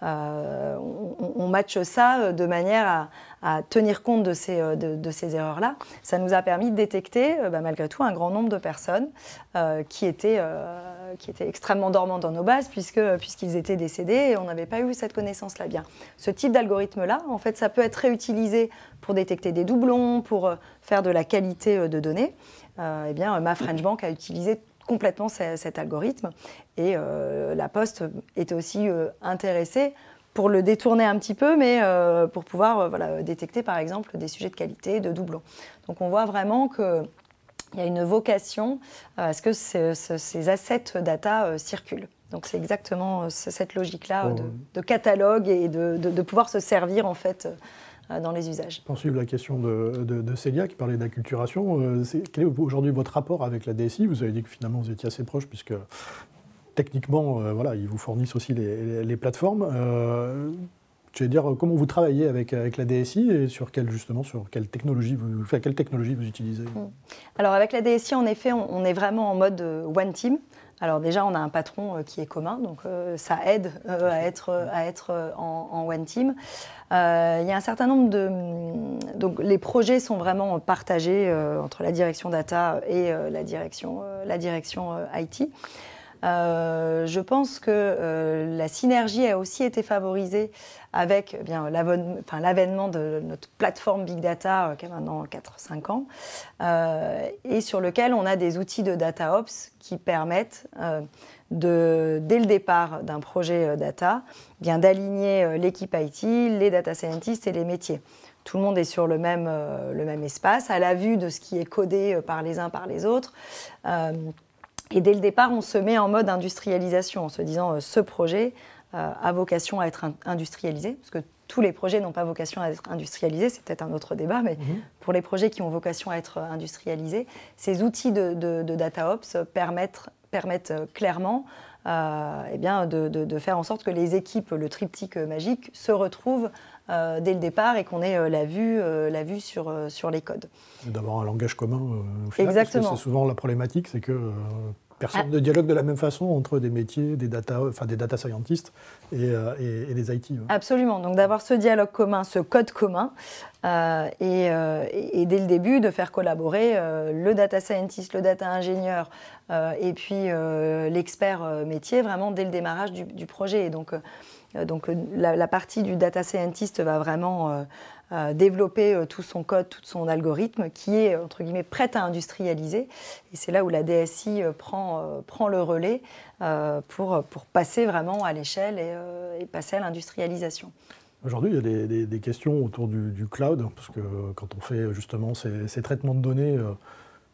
on matche ça de manière à tenir compte de ces erreurs-là. Ça nous a permis de détecter, malgré tout, un grand nombre de personnes qui étaient extrêmement dormantes dans nos bases, puisqu'ils étaient décédés et on n'avait pas eu cette connaissance-là bien. Ce type d'algorithme-là, en fait, ça peut être réutilisé pour détecter des doublons, pour faire de la qualité de données. Eh bien, ma French Bank a utilisé complètement cet algorithme et la Poste était aussi intéressée pour le détourner un petit peu, mais pour pouvoir détecter par exemple des sujets de qualité, de doublons. Donc on voit vraiment qu'il y a une vocation à ce que ces assets data circulent. Donc c'est exactement cette logique-là de catalogue et de pouvoir se servir en fait dans les usages. Pour suivre la question de Célia qui parlait d'acculturation, quel est aujourd'hui votre rapport avec la DSI? Vous avez dit que finalement vous étiez assez proche puisque techniquement, ils vous fournissent aussi les plateformes. Je vais dire, comment vous travaillez avec la DSI et sur quelle technologie vous utilisez? Alors avec la DSI, en effet, on est vraiment en mode one team. Alors déjà, on a un patron qui est commun, donc ça aide à être en one team. Il y a un certain nombre donc les projets sont vraiment partagés entre la direction data et la direction IT. Je pense que la synergie a aussi été favorisée avec l'avènement de notre plateforme Big Data qui a maintenant 4-5 ans et sur lequel on a des outils de DataOps qui permettent dès le départ d'un projet data, d'aligner l'équipe IT, les data scientists et les métiers. Tout le monde est sur le même espace, à la vue de ce qui est codé par les uns par les autres. Et dès le départ, on se met en mode industrialisation en se disant ce projet a vocation à être industrialisé, parce que tous les projets n'ont pas vocation à être industrialisés, c'est peut-être un autre débat, mais pour les projets qui ont vocation à être industrialisés, ces outils de DataOps permettent clairement de faire en sorte que les équipes, le triptyque magique, se retrouvent dès le départ et qu'on ait la vue sur les codes. D'avoir un langage commun au final, exactement. parce que c'est souvent la problématique, c'est que Personne ne dialogue de la même façon entre des métiers, des data scientists et des IT. Absolument. Donc d'avoir ce dialogue commun, ce code commun, et dès le début de faire collaborer le data scientist, le data ingénieur et puis l'expert métier vraiment dès le démarrage du projet. Et donc la partie du data scientist va vraiment développer tout son code, tout son algorithme qui est, entre guillemets, prêt à industrialiser. Et c'est là où la DSI prend le relais pour passer vraiment à l'échelle et passer à l'industrialisation. Aujourd'hui, il y a des questions autour du cloud, parce que quand on fait justement ces traitements de données,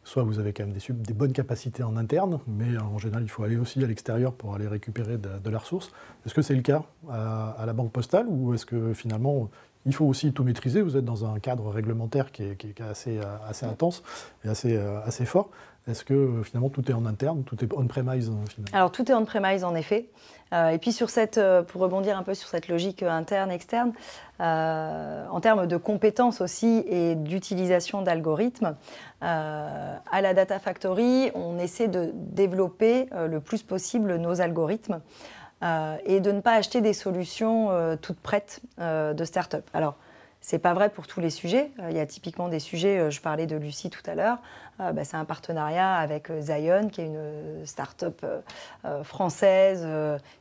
soit vous avez quand même des bonnes capacités en interne, mais en général, il faut aller aussi à l'extérieur pour aller récupérer de la ressource. Est-ce que c'est le cas à la Banque Postale, ou est-ce que finalement, il faut aussi tout maîtriser? Vous êtes dans un cadre réglementaire qui est assez intense et assez fort. Est-ce que finalement tout est en interne, tout est on-premise finalement? Alors tout est on-premise en effet. Et puis pour rebondir un peu sur cette logique interne-externe, en termes de compétences aussi et d'utilisation d'algorithmes, à la Data Factory, on essaie de développer le plus possible nos algorithmes et de ne pas acheter des solutions toutes prêtes de start-up. Alors, ce n'est pas vrai pour tous les sujets. Il y a typiquement des sujets, je parlais de Lucie tout à l'heure, c'est un partenariat avec Zion, qui est une start-up française,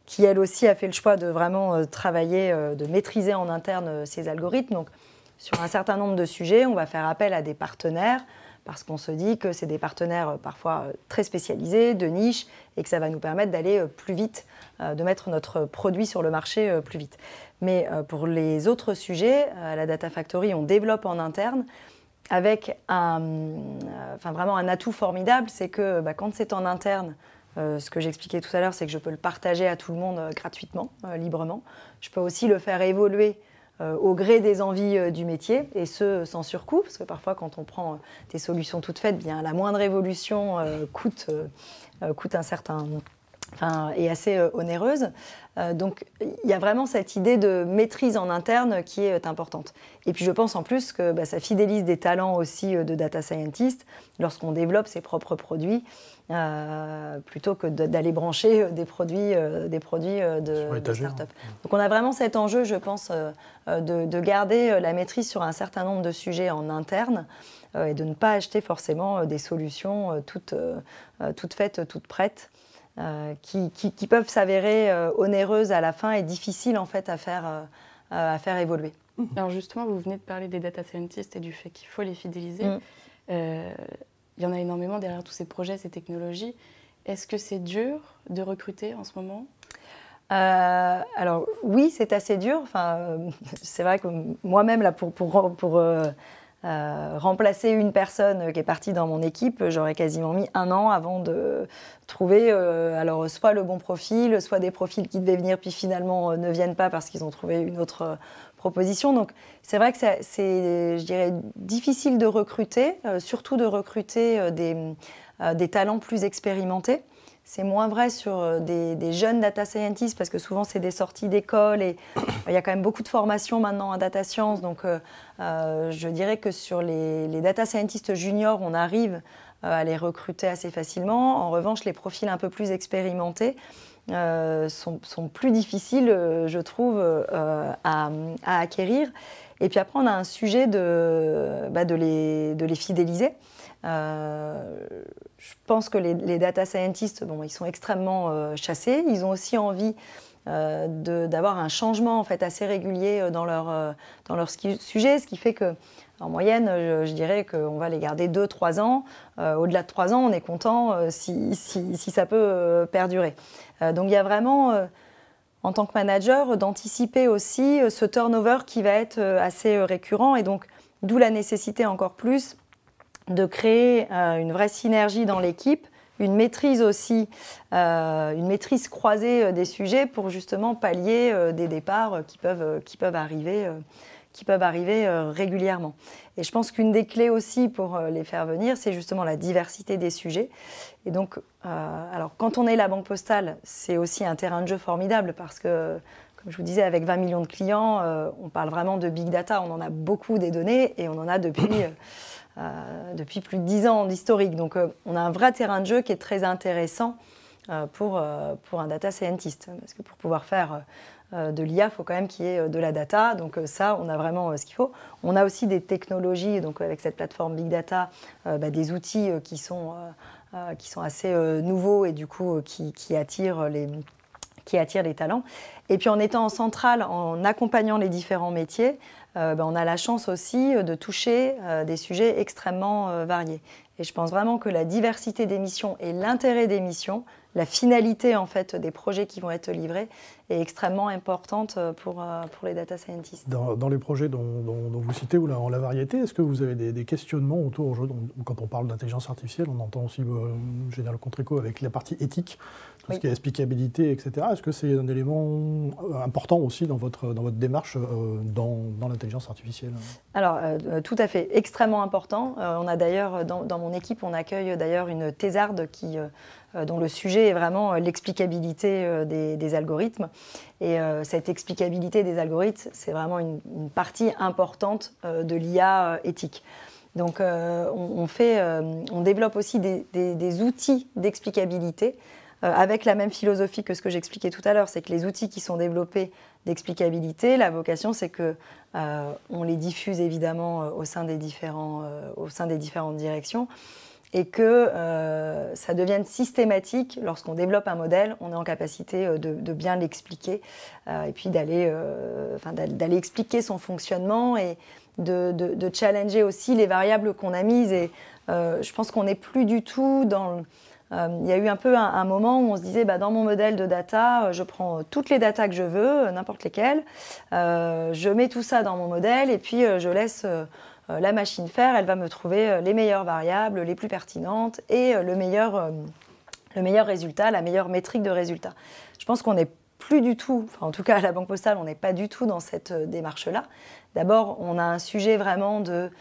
qui elle aussi a fait le choix de vraiment travailler, de maîtriser en interne ses algorithmes. Donc, sur un certain nombre de sujets, on va faire appel à des partenaires, parce qu'on se dit que c'est des partenaires parfois très spécialisés, de niche, et que ça va nous permettre d'aller plus vite, de mettre notre produit sur le marché plus vite. Mais pour les autres sujets, à la Data Factory, on développe en interne avec vraiment un atout formidable, c'est que quand c'est en interne, ce que j'expliquais tout à l'heure, c'est que je peux le partager à tout le monde gratuitement, librement. Je peux aussi le faire évoluer au gré des envies du métier, et ce, sans surcoût, parce que parfois, quand on prend des solutions toutes faites, bien, la moindre évolution coûte un certain... est assez onéreuse. Donc, il y a vraiment cette idée de maîtrise en interne qui est importante. Et puis, je pense en plus que ça fidélise des talents aussi de data scientist lorsqu'on développe ses propres produits, plutôt que d'aller brancher des produits de start-up. Donc, on a vraiment cet enjeu, je pense, de garder la maîtrise sur un certain nombre de sujets en interne et de ne pas acheter forcément des solutions toutes faites, toutes prêtes. Qui peuvent s'avérer onéreuses à la fin et difficiles en fait à faire évoluer. Alors justement, vous venez de parler des data scientists et du fait qu'il faut les fidéliser. Il y en a énormément derrière tous ces projets, ces technologies. Est-ce que c'est dur de recruter en ce moment ? Alors oui, c'est assez dur. C'est vrai que moi-même, là, pour remplacer une personne qui est partie dans mon équipe, j'aurais quasiment mis 1 an avant de trouver alors soit le bon profil, soit des profils qui devaient venir puis finalement ne viennent pas parce qu'ils ont trouvé une autre proposition. Donc c'est vrai que c'est, je dirais, difficile de recruter, surtout de recruter des talents plus expérimentés. C'est moins vrai sur des jeunes data scientists parce que souvent c'est des sorties d'école et il y a quand même beaucoup de formations maintenant en data science. Donc je dirais que sur les data scientists juniors, on arrive à les recruter assez facilement. En revanche, les profils un peu plus expérimentés sont plus difficiles, je trouve, à acquérir. Et puis après, on a un sujet de les fidéliser. Je pense que les data scientists, ils sont extrêmement chassés. Ils ont aussi envie d'avoir un changement en fait, assez régulier dans leur sujet, ce qui fait que, en moyenne, je dirais qu'on va les garder 2-3 ans. Au-delà de 3 ans, on est content si ça peut perdurer. Donc il y a vraiment, en tant que manager, d'anticiper aussi ce turnover qui va être assez récurrent, et donc d'où la nécessité encore plus de créer une vraie synergie dans l'équipe, une maîtrise aussi, une maîtrise croisée des sujets pour justement pallier des départs qui peuvent arriver régulièrement. Et je pense qu'une des clés aussi pour les faire venir, c'est justement la diversité des sujets. Et donc, alors quand on est la Banque Postale, c'est aussi un terrain de jeu formidable parce que, comme je vous disais, avec 20 millions de clients, on parle vraiment de big data. On en a beaucoup des données et on en a depuis depuis plus de 10 ans d'historique. Donc on a un vrai terrain de jeu qui est très intéressant pour un data scientist. Parce que pour pouvoir faire de l'IA, il faut quand même qu'il y ait de la data. Donc ça, on a vraiment ce qu'il faut. On a aussi des technologies, donc avec cette plateforme Big Data, des outils qui sont assez nouveaux et du coup qui attirent les talents. Et puis en étant en centrale, en accompagnant les différents métiers, on a la chance aussi de toucher des sujets extrêmement variés. Et je pense vraiment que la diversité des missions et l'intérêt des missions, la finalité en fait des projets qui vont être livrés est extrêmement importante pour les data scientists. Dans les projets dont vous citez ou la variété, est-ce que vous avez des questionnements autour, quand on parle d'intelligence artificielle, on entend aussi le contre-écho avec la partie éthique, tout ce qui est explicabilité, etc. Est-ce que c'est un élément important aussi dans votre démarche dans l'intelligence artificielle? Alors, tout à fait, extrêmement important. On a d'ailleurs, dans mon équipe, on accueille d'ailleurs une thésarde dont le sujet est vraiment l'explicabilité des algorithmes. Et cette explicabilité des algorithmes, c'est vraiment une partie importante de l'IA éthique. Donc on développe aussi des outils d'explicabilité avec la même philosophie que ce que j'expliquais tout à l'heure, c'est que les outils qui sont développés d'explicabilité, la vocation c'est qu'on les diffuse évidemment au sein des différentes directions, et que ça devienne systématique. Lorsqu'on développe un modèle, on est en capacité de bien l'expliquer et puis d'aller expliquer son fonctionnement et de challenger aussi les variables qu'on a mises. Et je pense qu'on n'est plus du tout dans... il y a eu un peu un moment où on se disait, dans mon modèle de data, je prends toutes les datas que je veux, n'importe lesquelles, je mets tout ça dans mon modèle et puis je laisse... la machine faire, elle va me trouver les meilleures variables, les plus pertinentes et le meilleur résultat, la meilleure métrique de résultat. Je pense qu'on n'est plus du tout, enfin en tout cas à la Banque Postale, on n'est pas du tout dans cette démarche-là. D'abord, on a un sujet vraiment d'être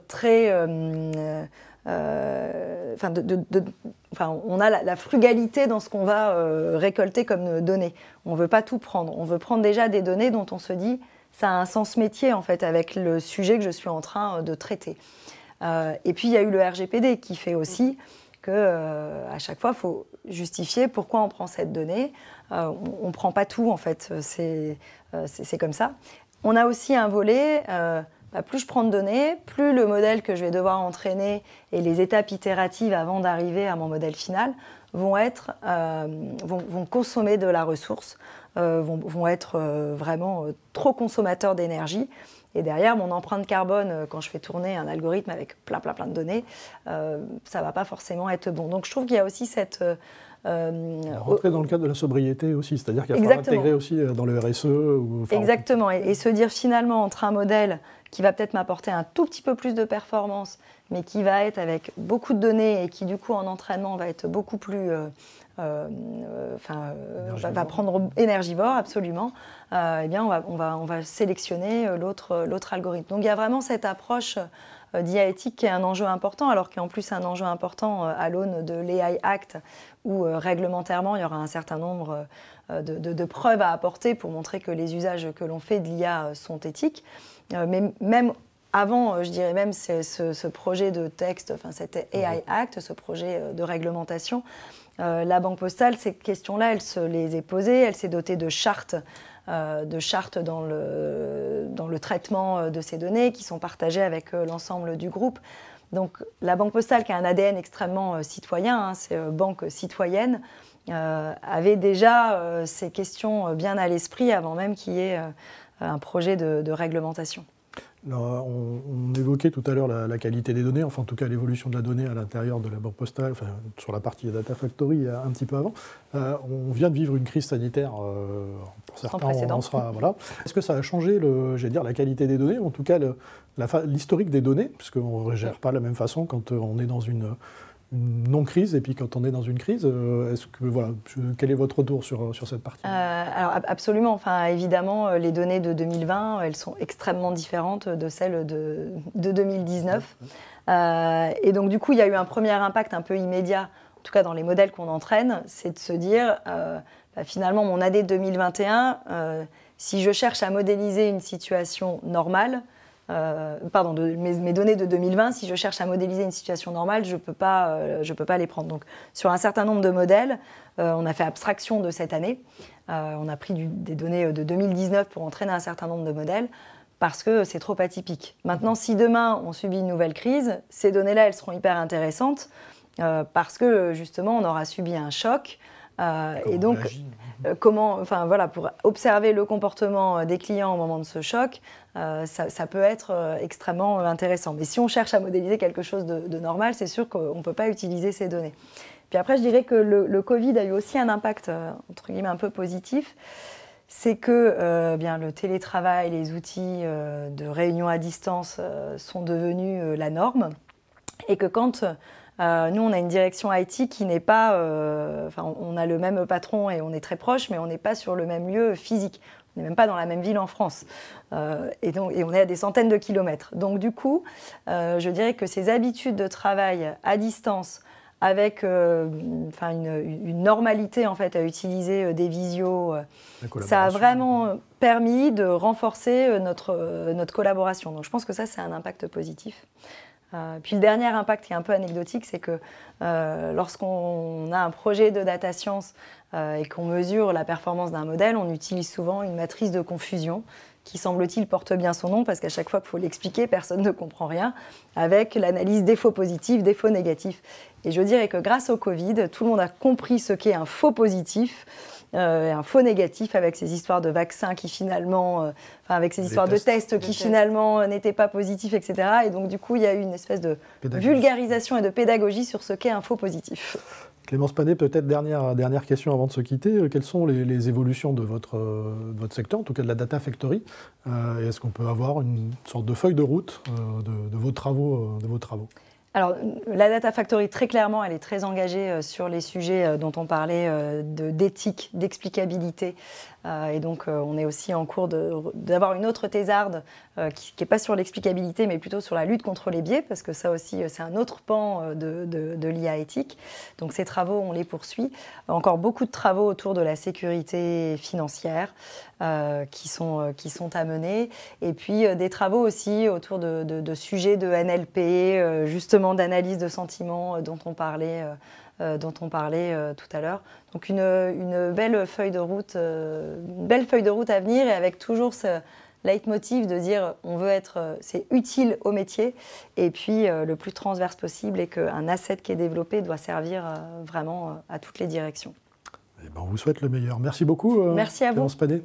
très... on a la frugalité dans ce qu'on va récolter comme données. On ne veut pas tout prendre. On veut prendre déjà des données dont on se dit... ça a un sens métier, en fait, avec le sujet que je suis en train de traiter. Et puis, il y a eu le RGPD qui fait aussi qu'à chaque fois, il faut justifier pourquoi on prend cette donnée. On ne prend pas tout, en fait. C'est comme ça. On a aussi un volet, plus je prends de données, plus le modèle que je vais devoir entraîner et les étapes itératives avant d'arriver à mon modèle final vont consommer de la ressource. Vont être vraiment trop consommateurs d'énergie. Et derrière, mon empreinte carbone, quand je fais tourner un algorithme avec plein de données, ça ne va pas forcément être bon. Donc je trouve qu'il y a aussi cette... rentrer dans le cadre de la sobriété aussi, c'est-à-dire qu'il va falloir intégrer aussi dans le RSE. Exactement, et se dire finalement entre un modèle qui va peut-être m'apporter un tout petit peu plus de performance, mais qui va être avec beaucoup de données et qui du coup en entraînement va être beaucoup plus... va prendre énergivore, absolument, eh bien on va sélectionner l'autre algorithme. Donc il y a vraiment cette approche d'IA éthique qui est un enjeu important, alors qu'en plus un enjeu important à l'aune de l'AI Act, où réglementairement il y aura un certain nombre de preuves à apporter pour montrer que les usages que l'on fait de l'IA sont éthiques. Mais même avant, je dirais même ce projet de texte, cet AI Act, ce projet de réglementation, la Banque Postale, ces questions-là, elle se les est posées, elle s'est dotée de chartes dans le traitement de ces données qui sont partagées avec l'ensemble du groupe. Donc la Banque Postale, qui a un ADN extrêmement citoyen, c'est banque citoyenne, avait déjà ces questions bien à l'esprit avant même qu'il y ait un projet de réglementation. Alors, on évoquait tout à l'heure la qualité des données, enfin en tout cas l'évolution de la donnée à l'intérieur de la Banque Postale, enfin, sur la partie Data Factory un petit peu avant. On vient de vivre une crise sanitaire, pour certains on sera, voilà. Est-ce que ça a changé la qualité des données, ou en tout cas l'historique des données, puisqu'on ne gère pas de la même façon quand on est dans une non-crise et puis quand on est dans une crise, quel est votre retour sur cette partie? Alors absolument, évidemment les données de 2020 elles sont extrêmement différentes de celles de 2019 et donc du coup il y a eu un premier impact un peu immédiat, en tout cas dans les modèles qu'on entraîne, c'est de se dire finalement mon AD 2021, si je cherche à modéliser une situation normale, pardon, mes données de 2020, si je cherche à modéliser une situation normale, je peux pas les prendre. Donc, sur un certain nombre de modèles, on a fait abstraction de cette année. On a pris des données de 2019 pour entraîner un certain nombre de modèles, parce que c'est trop atypique. Maintenant, si demain on subit une nouvelle crise, ces données-là, elles seront hyper intéressantes, parce que justement, on aura subi un choc. Et donc, pour observer le comportement des clients au moment de ce choc, ça peut être extrêmement intéressant. Mais si on cherche à modéliser quelque chose de normal, c'est sûr qu'on ne peut pas utiliser ces données. Puis après, je dirais que le Covid a eu aussi un impact, entre guillemets, un peu positif. C'est que le télétravail, les outils de réunion à distance sont devenus la norme. Et que quand nous, on a une direction IT qui n'est pas... on a le même patron et on est très proche, mais on n'est pas sur le même lieu physique. On n'est même pas dans la même ville en France. Et on est à des centaines de kilomètres. Donc du coup, je dirais que ces habitudes de travail à distance, avec une normalité en fait, à utiliser des visios, ça a vraiment permis de renforcer notre collaboration. Donc je pense que ça, c'est un impact positif. Puis le dernier impact qui est un peu anecdotique, c'est que lorsqu'on a un projet de data science et qu'on mesure la performance d'un modèle, on utilise souvent une matrice de confusion qui, semble-t-il, porte bien son nom, parce qu'à chaque fois qu'il faut l'expliquer, personne ne comprend rien, avec l'analyse défauts positifs, défauts négatifs. Et je dirais que grâce au Covid, tout le monde a compris ce qu'est un faux positif, un faux négatif, avec ces histoires de vaccins qui finalement, avec ces histoires de tests qui finalement n'étaient pas positifs, etc. Et donc du coup, il y a eu une espèce de vulgarisation et de pédagogie sur ce qu'est un faux positif. Clémence Panet, peut-être dernière question avant de se quitter. Quelles sont les évolutions de votre secteur, en tout cas de la Data Factory, et est-ce qu'on peut avoir une sorte de feuille de route de vos travaux Alors, la Data Factory, très clairement, elle est très engagée sur les sujets dont on parlait d'éthique, d'explicabilité. Et donc, on est aussi en cours d'avoir une autre thésarde qui n'est pas sur l'explicabilité, mais plutôt sur la lutte contre les biais, parce que ça aussi, c'est un autre pan de l'IA éthique. Donc, ces travaux, on les poursuit. Encore beaucoup de travaux autour de la sécurité financière qui sont à mener. Et puis, des travaux aussi autour de sujets de NLP, justement d'analyse de sentiments dont on parlait tout à l'heure. Donc une belle feuille de route à venir, et avec toujours ce leitmotiv de dire c'est utile au métier, et puis le plus transverse possible, et qu'un asset qui est développé doit servir vraiment à toutes les directions. Eh ben, on vous souhaite le meilleur. Merci beaucoup. Merci à vous. Panet.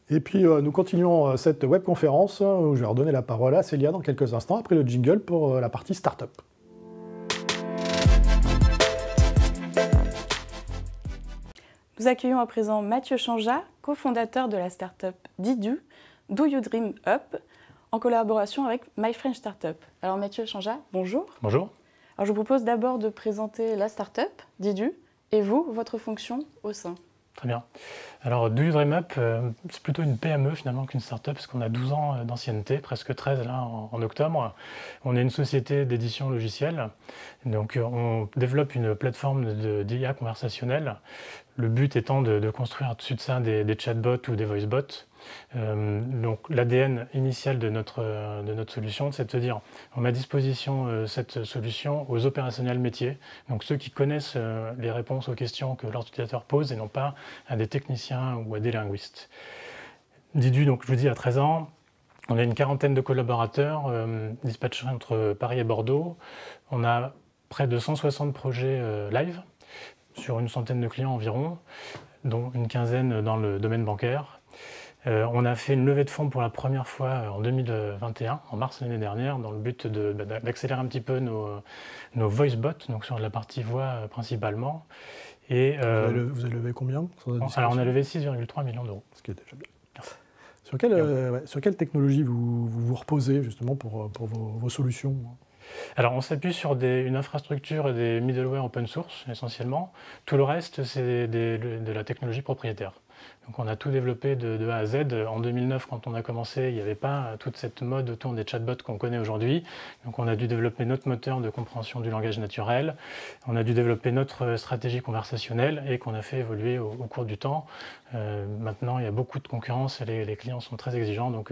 Et puis nous continuons cette webconférence où je vais redonner la parole à Célia dans quelques instants, après le jingle pour la partie start-up. Nous accueillons à présent Mathieu Chanja, cofondateur de la start-up Didu, Do You Dream Up, en collaboration avec My French Startup. Alors Mathieu Chanja, bonjour. Bonjour. Alors je vous propose d'abord de présenter la start-up Didu et vous, votre fonction au sein. Très bien. Alors, Do You Dream Up, c'est plutôt une PME finalement qu'une start-up, parce qu'on a 12 ans d'ancienneté, presque 13 là en octobre. On est une société d'édition logicielle, donc on développe une plateforme d'IA conversationnelle. Le but étant de construire au-dessus de ça des chatbots ou des voicebots. Donc l'ADN initial de notre solution, c'est de se dire on met à disposition cette solution aux opérationnels métiers, donc ceux qui connaissent les réponses aux questions que leurs utilisateurs posent, et non pas à des techniciens ou à des linguistes. Didu, donc je vous dis, à 13 ans, on a une quarantaine de collaborateurs dispatchés entre Paris et Bordeaux. On a près de 160 projets live sur une centaine de clients environ, dont une quinzaine dans le domaine bancaire. On a fait une levée de fonds pour la première fois en 2021, en mars l'année dernière, dans le but d'accélérer un petit peu nos voice bots, donc sur la partie voix principalement. Et, vous avez levé combien? Alors on a levé 6,3 millions d'euros. Ce qui est déjà bien. Sur quelle technologie vous reposez justement pour vos solutions? Alors on s'appuie sur une infrastructure et des middleware open source essentiellement. Tout le reste, c'est de la technologie propriétaire. Donc on a tout développé de A à Z. En 2009, quand on a commencé, il n'y avait pas toute cette mode autour des chatbots qu'on connaît aujourd'hui. Donc on a dû développer notre moteur de compréhension du langage naturel. On a dû développer notre stratégie conversationnelle et qu'on a fait évoluer au cours du temps. Maintenant, il y a beaucoup de concurrence et les clients sont très exigeants. Donc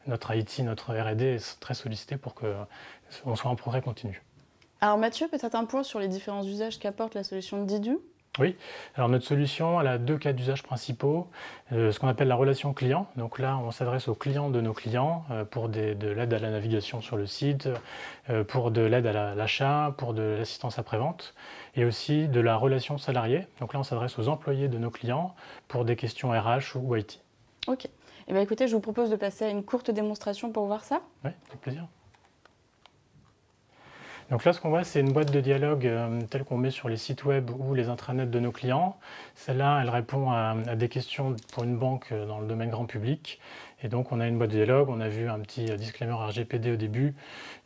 notre IT, notre R&D est très sollicité pour qu'on soit en progrès continu. Alors Mathieu, peut-être un point sur les différents usages qu'apporte la solution de Didu? Oui, alors notre solution, elle a 2 cas d'usage principaux. Ce qu'on appelle la relation client. Donc là, on s'adresse aux clients de nos clients pour de l'aide à la navigation sur le site, pour de l'aide à l'achat, pour de l'assistance après-vente et aussi de la relation salariée. Donc là, on s'adresse aux employés de nos clients pour des questions RH ou IT. Ok. Eh bien, écoutez, je vous propose de passer à une courte démonstration pour voir ça. Oui, avec plaisir. Donc là, ce qu'on voit, c'est une boîte de dialogue telle qu'on met sur les sites web ou les intranets de nos clients. Celle-là, elle répond à des questions pour une banque dans le domaine grand public. Et donc, on a une boîte de dialogue, on a vu un petit disclaimer RGPD au début.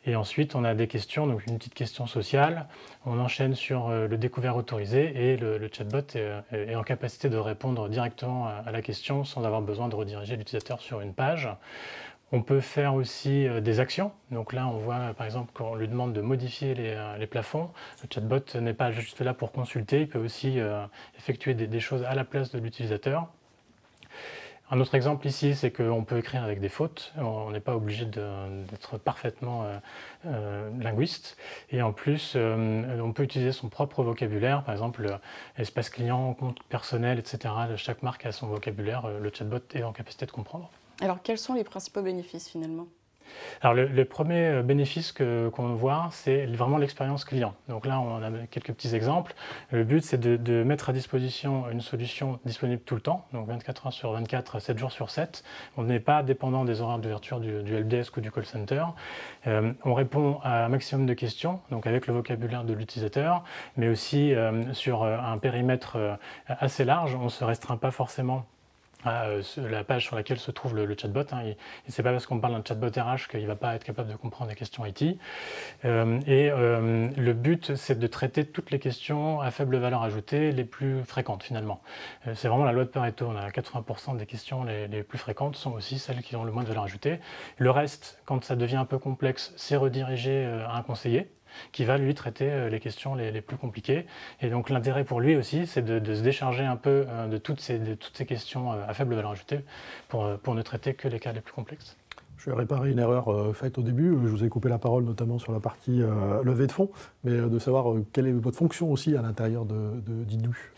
Et ensuite, on a des questions, donc une petite question sociale. On enchaîne sur le découvert autorisé et le chatbot est en capacité de répondre directement à la question sans avoir besoin de rediriger l'utilisateur sur une page. On peut faire aussi des actions. Donc là, on voit par exemple qu'on lui demande de modifier les plafonds. Le chatbot n'est pas juste là pour consulter, il peut aussi effectuer des choses à la place de l'utilisateur. Un autre exemple ici, c'est qu'on peut écrire avec des fautes. On n'est pas obligé d'être parfaitement linguiste. Et en plus, on peut utiliser son propre vocabulaire. Par exemple, espace client, compte personnel, etc. Chaque marque a son vocabulaire. Le chatbot est en capacité de comprendre. Alors, quels sont les principaux bénéfices finalement? Alors, le premier bénéfice qu'on voit, c'est vraiment l'expérience client. Donc là, on a quelques petits exemples. Le but, c'est de mettre à disposition une solution disponible tout le temps, donc 24 heures sur 24, 7 jours sur 7. On n'est pas dépendant des horaires d'ouverture du helpdesk ou du call center. On répond à un maximum de questions, donc avec le vocabulaire de l'utilisateur, mais aussi sur un périmètre assez large. On ne se restreint pas forcément à la page sur laquelle se trouve le chatbot. C'est pas parce qu'on parle d'un chatbot RH qu'il ne va pas être capable de comprendre les questions IT. Le but, c'est de traiter toutes les questions à faible valeur ajoutée, les plus fréquentes finalement. C'est vraiment la loi de Pareto. On a 80% des questions les plus fréquentes sont aussi celles qui ont le moins de valeur ajoutée. Le reste, quand ça devient un peu complexe, c'est redirigé à un conseiller qui va lui traiter les questions les plus compliquées. Et donc l'intérêt pour lui aussi, c'est de se décharger un peu de toutes ces questions à faible valeur ajoutée pour ne traiter que les cas les plus complexes. Je vais réparer une erreur faite au début. Je vous ai coupé la parole notamment sur la partie levée de fonds, mais de savoir quelle est votre fonction aussi à l'intérieur de Didu.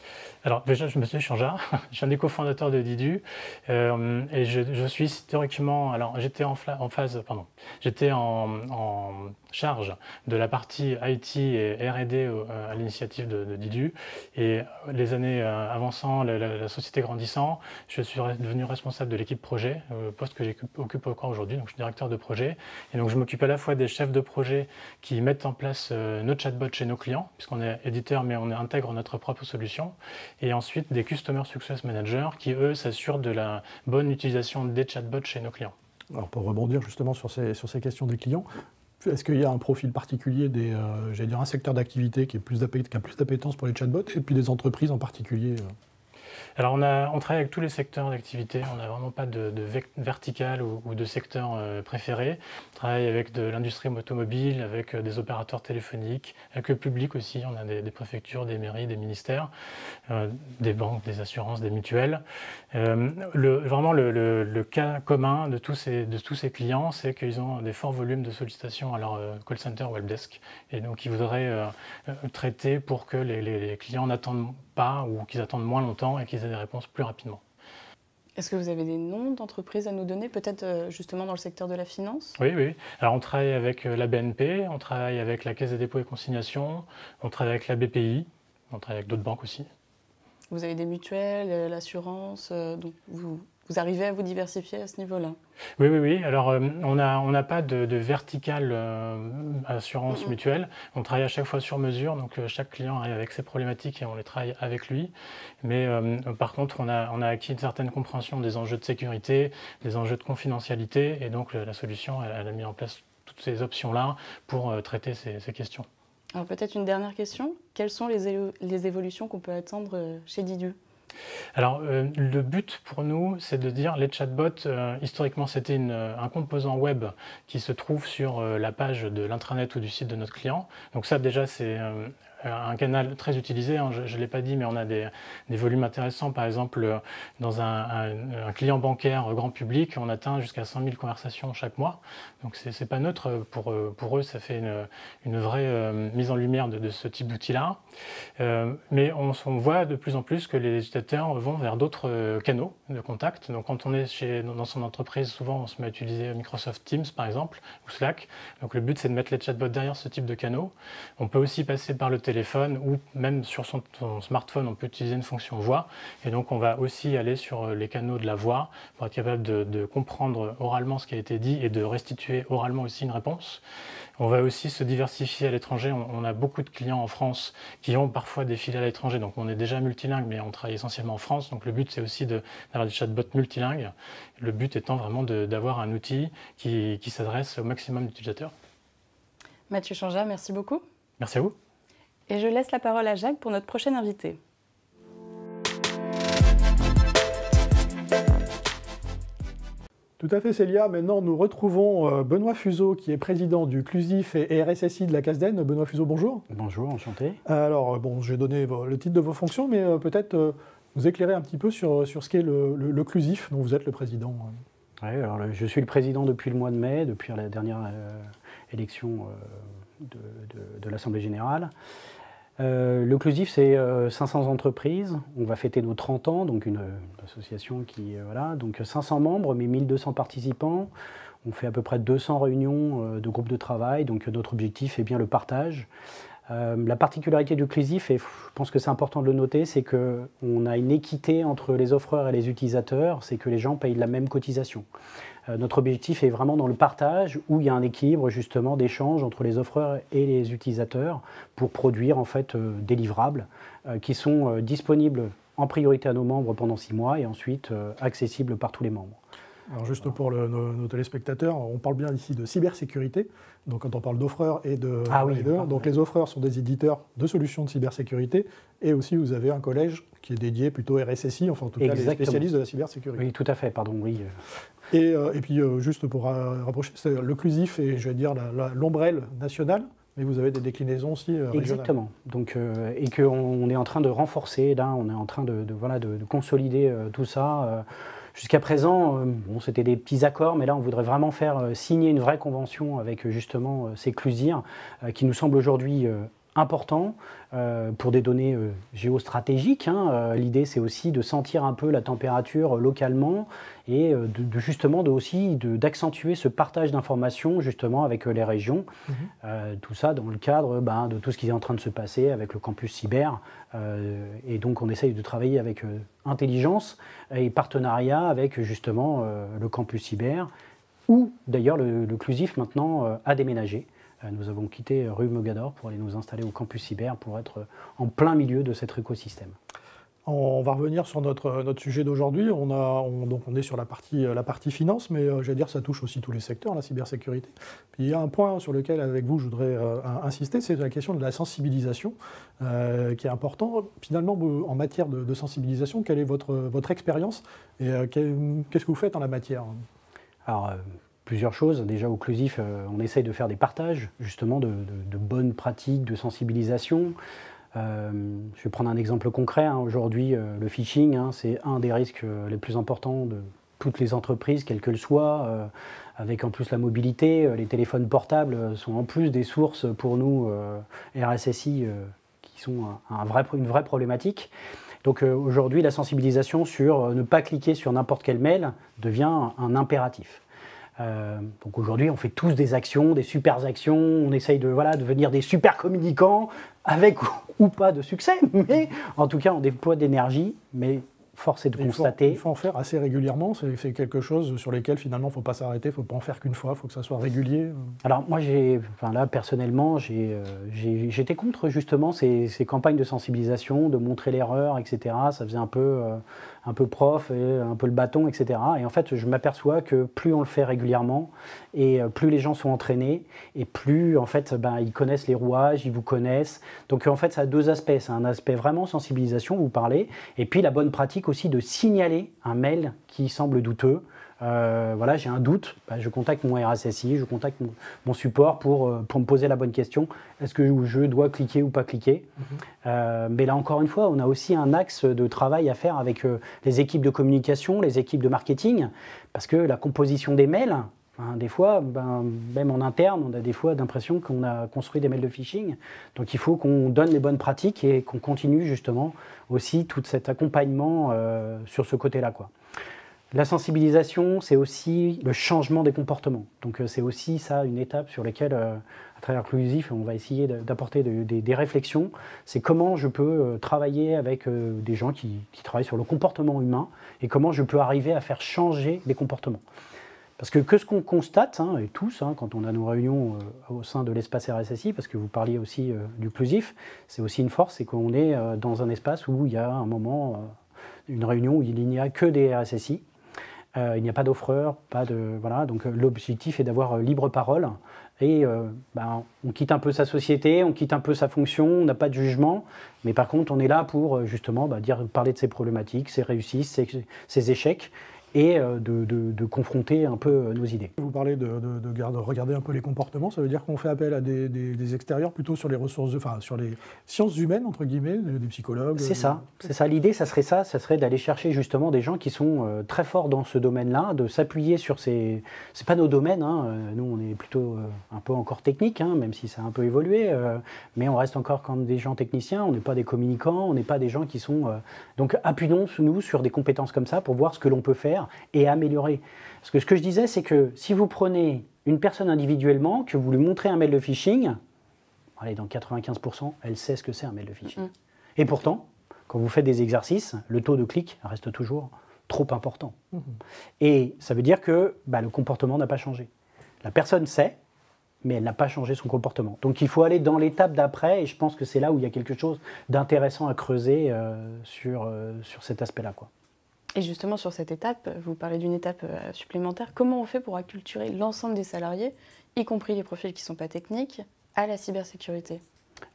Alors déjà, je me suis Jean-Jacques, je suis un des cofondateurs de Didu et je suis historiquement, alors j'étais j'étais en charge de la partie IT et R&D à l'initiative de Didu et les années avançant, la société grandissant, je suis devenu responsable de l'équipe projet, poste que j'occupe encore aujourd'hui, donc je suis directeur de projet et donc je m'occupe à la fois des chefs de projet qui mettent en place nos chatbots chez nos clients, puisqu'on est éditeur mais on intègre notre propre solution. Et ensuite des Customer Success Managers qui, eux, s'assurent de la bonne utilisation des chatbots chez nos clients. Alors pour rebondir justement sur ces questions des clients, est-ce qu'il y a un profil particulier, j'allais dire un secteur d'activité qui a plus d'appétence pour les chatbots et puis des entreprises en particulier Alors on travaille avec tous les secteurs d'activité, on n'a vraiment pas de vertical ou de secteur préféré. On travaille avec de l'industrie automobile, avec des opérateurs téléphoniques, avec le public aussi, on a des préfectures, des mairies, des ministères, des banques, des assurances, des mutuelles. Vraiment le cas commun de tous ces clients, c'est qu'ils ont des forts volumes de sollicitations à leur call center ou helpdesk et donc ils voudraient traiter pour que les clients n'attendent pas ou qu'ils attendent moins longtemps et qu'ils aient des réponses plus rapidement. Est-ce que vous avez des noms d'entreprises à nous donner, peut-être justement dans le secteur de la finance? Oui. Alors on travaille avec la BNP, on travaille avec la Caisse des dépôts et consignations, on travaille avec la BPI, on travaille avec d'autres banques aussi. Vous avez des mutuelles, l'assurance, donc vous arrivez à vous diversifier à ce niveau-là? Oui. Alors, on n'a pas de verticale assurance mutuelle. On travaille à chaque fois sur mesure, donc chaque client arrive avec ses problématiques et on les travaille avec lui. Mais par contre, on a acquis une certaine compréhension des enjeux de sécurité, des enjeux de confidentialité, et donc la solution, elle a mis en place toutes ces options-là pour traiter ces questions. Alors peut-être une dernière question. Quelles sont les évolutions qu'on peut attendre chez Didu? Alors, le but pour nous, c'est de dire les chatbots, historiquement, c'était un composant web qui se trouve sur la page de l'intranet ou du site de notre client. Donc ça, déjà, c'est un canal très utilisé, hein, je ne l'ai pas dit, mais on a des volumes intéressants. Par exemple, dans un client bancaire grand public, on atteint jusqu'à 100 000 conversations chaque mois. Donc ce n'est pas neutre. Pour eux, ça fait une vraie mise en lumière de ce type d'outil-là. Mais on voit de plus en plus que les utilisateurs vont vers d'autres canaux de contact. Donc quand on est dans son entreprise, souvent on se met à utiliser Microsoft Teams par exemple, ou Slack. Donc le but, c'est de mettre les chatbots derrière ce type de canaux. On peut aussi passer par le téléphone ou même sur son smartphone, on peut utiliser une fonction voix. Et donc on va aussi aller sur les canaux de la voix pour être capable de comprendre oralement ce qui a été dit et de restituer oralement aussi une réponse. On va aussi se diversifier à l'étranger. On a beaucoup de clients en France qui ont parfois des filiales à l'étranger. Donc on est déjà multilingue, mais on travaille essentiellement en France. Donc le but, c'est aussi d'avoir des chatbots multilingues. Le but étant vraiment d'avoir un outil qui s'adresse au maximum d'utilisateurs. Mathieu Changea, merci beaucoup. Merci à vous. Et je laisse la parole à Jacques pour notre prochain invité. Tout à fait, Célia. Maintenant, nous retrouvons Benoît Fuseau, qui est président du CLUSIF et RSSI de la CASDEN. Benoît Fuseau, bonjour. Bonjour, enchanté. Alors, bon, j'ai donné le titre de vos fonctions, mais peut-être vous éclairer un petit peu sur ce qu'est le CLUSIF, dont vous êtes le président. Oui, alors je suis le président depuis le mois de mai, depuis la dernière élection de l'Assemblée générale. Le CLUSIF, c'est 500 entreprises. On va fêter nos 30 ans, donc une association qui, voilà, donc 500 membres, mais 1200 participants. On fait à peu près 200 réunions de groupes de travail, donc notre objectif est bien le partage. La particularité du CLUSIF, et je pense que c'est important de le noter, c'est qu'on a une équité entre les offreurs et les utilisateurs, c'est que les gens payent la même cotisation. Notre objectif est vraiment dans le partage, où il y a un équilibre justement d'échange entre les offreurs et les utilisateurs pour produire en fait des livrables qui sont disponibles en priorité à nos membres pendant 6 mois et ensuite accessibles par tous les membres. Alors juste pour nos téléspectateurs, on parle bien ici de cybersécurité. Donc quand on parle d'offreurs et de leaders, donc les offreurs sont des éditeurs de solutions de cybersécurité et aussi vous avez un collège qui est dédié plutôt RSSI, enfin en tout cas les spécialistes de la cybersécurité. Oui, tout à fait, pardon, oui. Et puis juste pour rapprocher, c'est le CLUSIF et je vais dire l'ombrelle nationale, mais vous avez des déclinaisons aussi régionales. Exactement. Donc, et qu'on est en train de renforcer, là on est en train de consolider tout ça. Jusqu'à présent, bon, c'était des petits accords, mais là, on voudrait vraiment faire signer une vraie convention avec justement ces CLUSIR qui nous semble aujourd'hui important pour des données géostratégiques. Hein. L'idée, c'est aussi de sentir un peu la température localement et justement d'accentuer ce partage d'informations justement avec les régions. Tout ça dans le cadre de tout ce qui est en train de se passer avec le campus cyber. Et donc, on essaye de travailler avec intelligence et partenariat avec justement le campus cyber, où d'ailleurs le CLUSIF maintenant a déménagé. Nous avons quitté rue Mogador pour aller nous installer au campus cyber pour être en plein milieu de cet écosystème. On va revenir sur notre sujet d'aujourd'hui. On est sur la partie finance, mais j'allais dire ça touche aussi tous les secteurs, la cybersécurité. Puis il y a un point sur lequel, avec vous, je voudrais insister, c'est la question de la sensibilisation, qui est important. Finalement, en matière de sensibilisation, quelle est votre expérience et qu'est-ce que vous faites en la matière? Alors, plusieurs choses. Déjà, au CLUSIF, on essaye de faire des partages, justement, de bonnes pratiques de sensibilisation. Je vais prendre un exemple concret. Hein. Aujourd'hui, le phishing, hein, c'est un des risques les plus importants de toutes les entreprises, quelles qu'elles soient, avec en plus la mobilité. Les téléphones portables sont en plus des sources pour nous, RSSI, qui sont une vraie problématique. Donc aujourd'hui, la sensibilisation sur ne pas cliquer sur n'importe quel mail devient un impératif. Donc aujourd'hui, on fait tous des actions, des super actions, on essaye de devenir des super communicants, avec ou pas de succès, mais en tout cas, on déploie d'énergie, mais il force est de constater... Il faut en faire assez régulièrement, c'est quelque chose sur lesquels finalement il ne faut pas s'arrêter, il ne faut pas en faire qu'une fois, il faut que ça soit régulier. Alors moi, personnellement, j'étais contre justement ces campagnes de sensibilisation, de montrer l'erreur, etc. Ça faisait un peu prof, et un peu le bâton, etc. Et en fait, je m'aperçois que plus on le fait régulièrement, et plus les gens sont entraînés, et plus en fait, ils connaissent les rouages, ils vous connaissent. Donc en fait, ça a deux aspects. C'est un aspect vraiment sensibilisation, vous parlez, et puis la bonne pratique aussi de signaler un mail qui semble douteux. Voilà, j'ai un doute, je contacte mon RSSI, je contacte mon support pour me poser la bonne question. Est-ce que je dois cliquer ou pas cliquer? Mais là, encore une fois, on a aussi un axe de travail à faire avec les équipes de communication, les équipes de marketing, parce que la composition des mails, des fois, même en interne, on a des fois l'impression qu'on a construit des mails de phishing. Donc il faut qu'on donne les bonnes pratiques et qu'on continue justement aussi tout cet accompagnement sur ce côté-là, quoi. La sensibilisation, c'est aussi le changement des comportements. Donc c'est aussi ça une étape sur laquelle, à travers Clusif, on va essayer d'apporter des réflexions. C'est comment je peux travailler avec des gens qui travaillent sur le comportement humain et comment je peux arriver à faire changer les comportements. Parce que ce qu'on constate, et tous, quand on a nos réunions au sein de l'espace RSSI, parce que vous parliez aussi du Clusif, c'est aussi une force, c'est qu'on est dans un espace où il y a un moment, une réunion où il n'y a que des RSSI. Il n'y a pas d'offreurs, voilà. Donc l'objectif est d'avoir libre parole et on quitte un peu sa société, on quitte un peu sa fonction, on n'a pas de jugement, mais par contre on est là pour justement parler de ses problématiques, ses réussites, ses échecs et de confronter un peu nos idées. Vous parlez de regarder un peu les comportements, ça veut dire qu'on fait appel à des extérieurs plutôt sur les ressources, sur les sciences humaines, entre guillemets, des psychologues. C'est ça. L'idée, ça serait d'aller chercher justement des gens qui sont très forts dans ce domaine-là, de s'appuyer sur ces... C'est pas nos domaines, nous on est plutôt un peu encore technique, même si ça a un peu évolué, mais on reste encore comme des gens techniciens, on n'est pas des communicants, on n'est pas des gens qui sont... Donc appuyons-nous sur des compétences comme ça pour voir ce que l'on peut faire et améliorer. Parce que ce que je disais, c'est que si vous prenez une personne individuellement, que vous lui montrez un mail de phishing, allez, dans 95%, elle sait ce que c'est un mail de phishing. Et pourtant, quand vous faites des exercices, le taux de clic reste toujours trop important. Et ça veut dire que le comportement n'a pas changé. La personne sait, mais elle n'a pas changé son comportement. Donc il faut aller dans l'étape d'après, et je pense que c'est là où il y a quelque chose d'intéressant à creuser sur cet aspect-là, quoi. Et justement, sur cette étape, vous parlez d'une étape supplémentaire. Comment on fait pour acculturer l'ensemble des salariés, y compris les profils qui ne sont pas techniques, à la cybersécurité?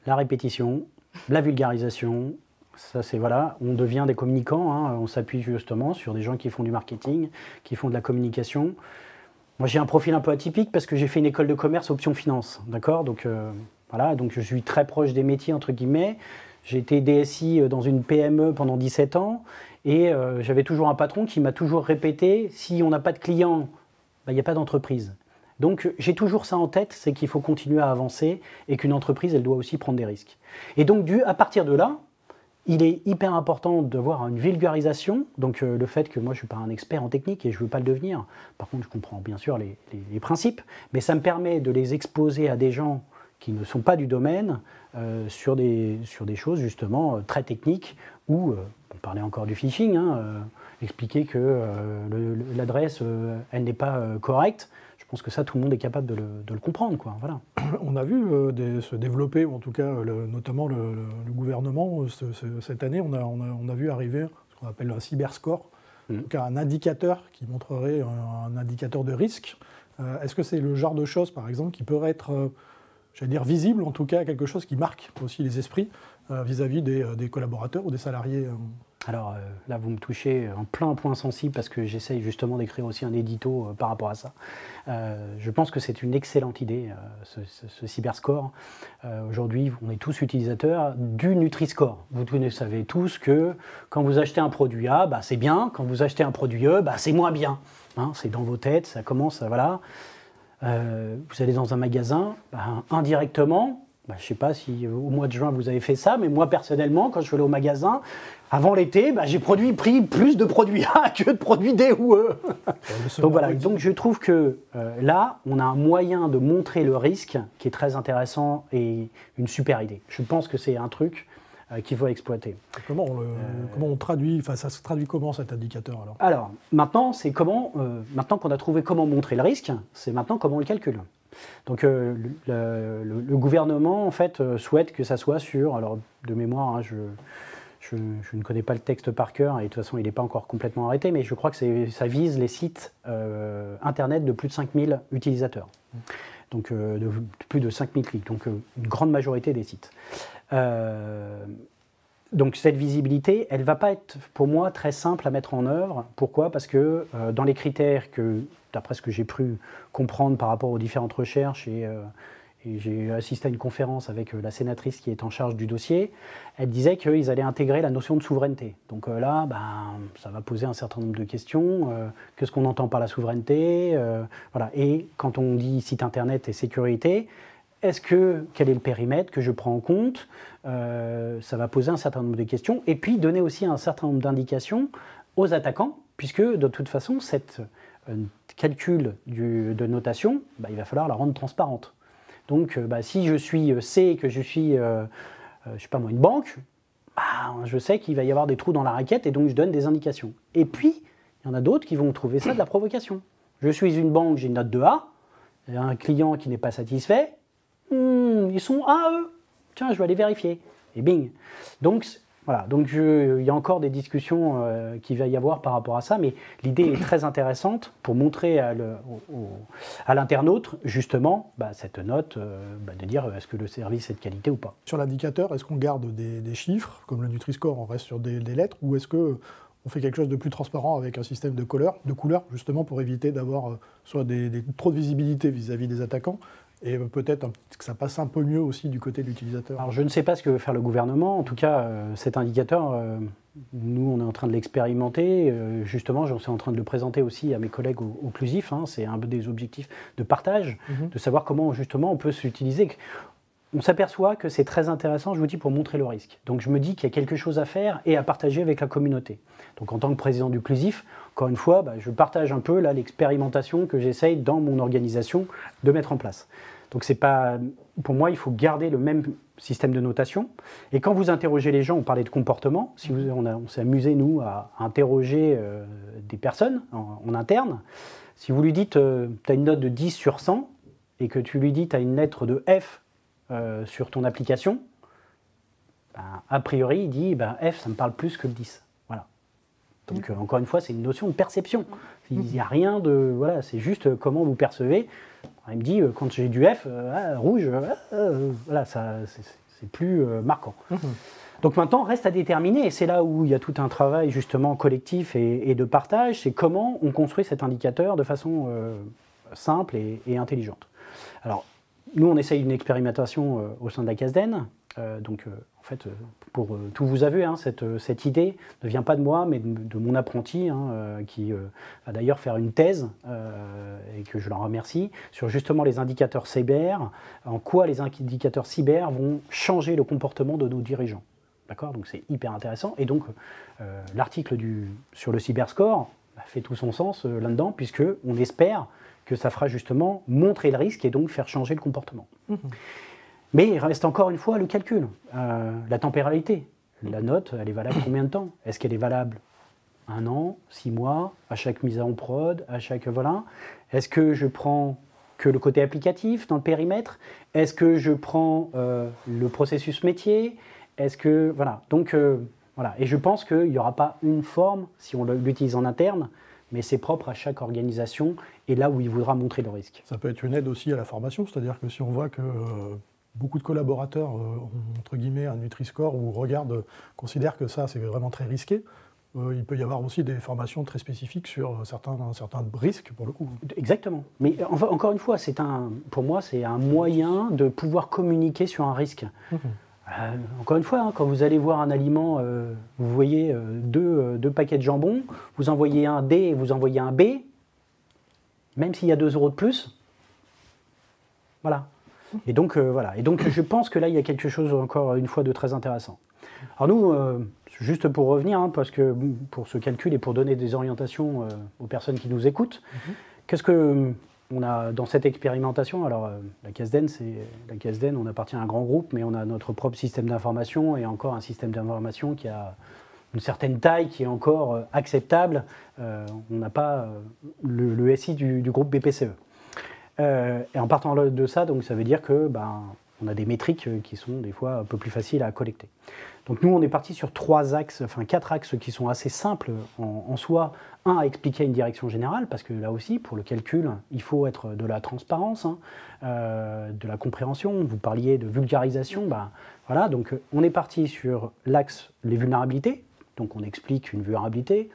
La répétition, la vulgarisation, ça c'est voilà, on devient des communicants, on s'appuie justement sur des gens qui font du marketing, qui font de la communication. Moi j'ai un profil un peu atypique parce que j'ai fait une école de commerce option finance, d'accord? Donc voilà, donc je suis très proche des métiers entre guillemets. J'ai été DSI dans une PME pendant 17 ans et j'avais toujours un patron qui m'a toujours répété, si on n'a pas de clients, il n'y a pas d'entreprise. Donc j'ai toujours ça en tête, c'est qu'il faut continuer à avancer et qu'une entreprise, elle doit aussi prendre des risques. Et donc à partir de là, il est hyper important d'avoir une vulgarisation, donc le fait que moi je ne suis pas un expert en technique et je ne veux pas le devenir. Par contre, je comprends bien sûr les principes, mais ça me permet de les exposer à des gens qui ne sont pas du domaine sur des choses justement très techniques où, on parlait encore du phishing, expliquer que l'adresse, elle n'est pas correcte. Je pense que ça, tout le monde est capable de le comprendre, quoi. Voilà. On a vu se développer, ou en tout cas, notamment le gouvernement, cette année, on a vu arriver ce qu'on appelle un cyberscore, donc un indicateur qui montrerait un indicateur de risque. Est-ce que c'est le genre de choses, par exemple, qui peut être, j'allais dire, visible, en tout cas, quelque chose qui marque aussi les esprits vis-à-vis des collaborateurs ou des salariés Alors là, vous me touchez en plein point sensible parce que j'essaye justement d'écrire aussi un édito par rapport à ça. Je pense que c'est une excellente idée, ce cyberscore. Aujourd'hui, on est tous utilisateurs du Nutri-Score. Vous savez tous que quand vous achetez un produit A, c'est bien. Quand vous achetez un produit E, c'est moins bien. C'est dans vos têtes, ça commence, voilà. Vous allez dans un magasin, indirectement, je ne sais pas si au mois de juin vous avez fait ça, mais moi personnellement, quand je suis allé au magasin, avant l'été, j'ai pris plus de produits A que de produits D ou E. Donc voilà, donc je trouve que là, on a un moyen de montrer le risque qui est très intéressant et une super idée. Je pense que c'est un truc qu'il faut exploiter. Comment on traduit, enfin ça se traduit comment cet indicateur alors? Alors, maintenant, c'est maintenant qu'on a trouvé comment montrer le risque, c'est maintenant comment on le calcule. Donc le gouvernement en fait souhaite que ça soit sur, alors de mémoire, hein, je ne connais pas le texte par cœur et de toute façon il n'est pas encore complètement arrêté, mais je crois que ça vise les sites internet de plus de 5000 utilisateurs. Donc de plus de 5000 clics, donc une grande majorité des sites. Donc cette visibilité, elle ne va pas être pour moi très simple à mettre en œuvre. Pourquoi? Parce que dans les critères que, d'après ce que j'ai pu comprendre par rapport aux différentes recherches, et j'ai assisté à une conférence avec la sénatrice qui est en charge du dossier, elle disait qu'ils allaient intégrer la notion de souveraineté. Donc là, ça va poser un certain nombre de questions. Qu'est-ce qu'on entend par la souveraineté? Voilà. Et quand on dit site internet et sécurité, quel est le périmètre que je prends en compte? Ça va poser un certain nombre de questions. Et puis donner aussi un certain nombre d'indications aux attaquants, puisque de toute façon, cette calcul de notation, il va falloir la rendre transparente. Donc, si je suis C et que je suis, je sais pas moi, une banque, je sais qu'il va y avoir des trous dans la raquette et donc je donne des indications. Et puis, il y en a d'autres qui vont trouver ça de la provocation. Je suis une banque, j'ai une note de A, il y a un client qui n'est pas satisfait, ils sont A, eux. Tiens, je vais aller vérifier. Et bing. Donc, voilà. Donc, il y a encore des discussions qu'il va y avoir par rapport à ça, mais l'idée est très intéressante pour montrer à l'internaute, justement, cette note, de dire est-ce que le service est de qualité ou pas. Sur l'indicateur, est-ce qu'on garde des chiffres, comme le Nutri-Score, on reste sur des lettres, ou est-ce qu'on fait quelque chose de plus transparent avec un système de couleurs, justement pour éviter d'avoir soit trop de visibilité vis-à-vis des attaquants, et peut-être que ça passe un peu mieux aussi du côté de l'utilisateur. Alors je ne sais pas ce que veut faire le gouvernement. En tout cas, cet indicateur, nous on est en train de l'expérimenter. Justement, j'en suis en train de le présenter aussi à mes collègues au CLUSIF. C'est un des objectifs de partage, de savoir comment justement on peut s'utiliser. On s'aperçoit que c'est très intéressant, je vous dis, pour montrer le risque. Donc je me dis qu'il y a quelque chose à faire et à partager avec la communauté. Donc en tant que président du CLUSIF, encore une fois, je partage un peu l'expérimentation que j'essaye dans mon organisation de mettre en place. Donc c'est pas, pour moi, il faut garder le même système de notation. Et quand vous interrogez les gens, on parlait de comportement. Si on s'est amusé, nous, à interroger des personnes en interne. Si vous lui dites, tu as une note de 10 sur 100 et que tu lui dis, tu as une lettre de F sur ton application, a priori, il dit, F, ça me parle plus que le 10. Voilà. Donc, encore une fois, c'est une notion de perception. Il n'y a rien de... Voilà, c'est juste comment vous percevez. Il me dit, quand j'ai du F, rouge, voilà, c'est plus marquant. Donc maintenant, reste à déterminer, et c'est là où il y a tout un travail justement collectif et de partage, c'est comment on construit cet indicateur de façon simple et intelligente. Alors, nous, on essaye une expérimentation au sein de la CASDEN. Donc, en fait, pour tout vous avouer, cette idée ne vient pas de moi, mais de mon apprenti, qui va d'ailleurs faire une thèse, et que je l'en remercie, sur justement les indicateurs cyber, en quoi les indicateurs cyber vont changer le comportement de nos dirigeants. D'accord ? Donc, c'est hyper intéressant. Et donc, l'article sur le cyberscore fait tout son sens là-dedans, puisqu'on espère que ça fera justement montrer le risque et donc faire changer le comportement. Mais il reste encore une fois le calcul, la temporalité. La note, elle est valable combien de temps? Est-ce qu'elle est valable 1 an, 6 mois, à chaque mise en prod, à chaque... Voilà. Est-ce que je prends que le côté applicatif dans le périmètre? Est-ce que je prends le processus métier? Est-ce que... Voilà. Donc, voilà. Et je pense qu'il n'y aura pas une forme, si on l'utilise en interne, mais c'est propre à chaque organisation et là où il voudra montrer le risque. Ça peut être une aide aussi à la formation, c'est-à-dire que si on voit que beaucoup de collaborateurs ont, entre guillemets, un Nutri-Score ou considèrent que ça, c'est vraiment très risqué, il peut y avoir aussi des formations très spécifiques sur certains risques, pour le coup. Exactement. Mais encore une fois, pour moi, c'est un moyen de pouvoir communiquer sur un risque. Encore une fois, quand vous allez voir un aliment, vous voyez deux paquets de jambon, vous envoyez un D et vous envoyez un B, même s'il y a 2 € de plus, voilà. Et donc, voilà. Et donc, je pense que là, il y a quelque chose, encore une fois, de très intéressant. Alors nous, juste pour revenir, parce que pour ce calcul et pour donner des orientations aux personnes qui nous écoutent, qu'est-ce que on a dans cette expérimentation, alors la CASDEN, on appartient à un grand groupe, mais on a notre propre système d'information et encore un système d'information qui a une certaine taille qui est encore acceptable. On n'a pas le SI du groupe BPCE. Et en partant de ça, donc, ça veut dire que on a des métriques qui sont des fois un peu plus faciles à collecter. Donc nous, on est parti sur 4 axes qui sont assez simples en soi. Un, à expliquer une direction générale, parce que là aussi, pour le calcul, il faut être de la transparence, de la compréhension. Vous parliez de vulgarisation. Voilà, donc on est parti sur l'axe les vulnérabilités. Donc on explique une vulnérabilité.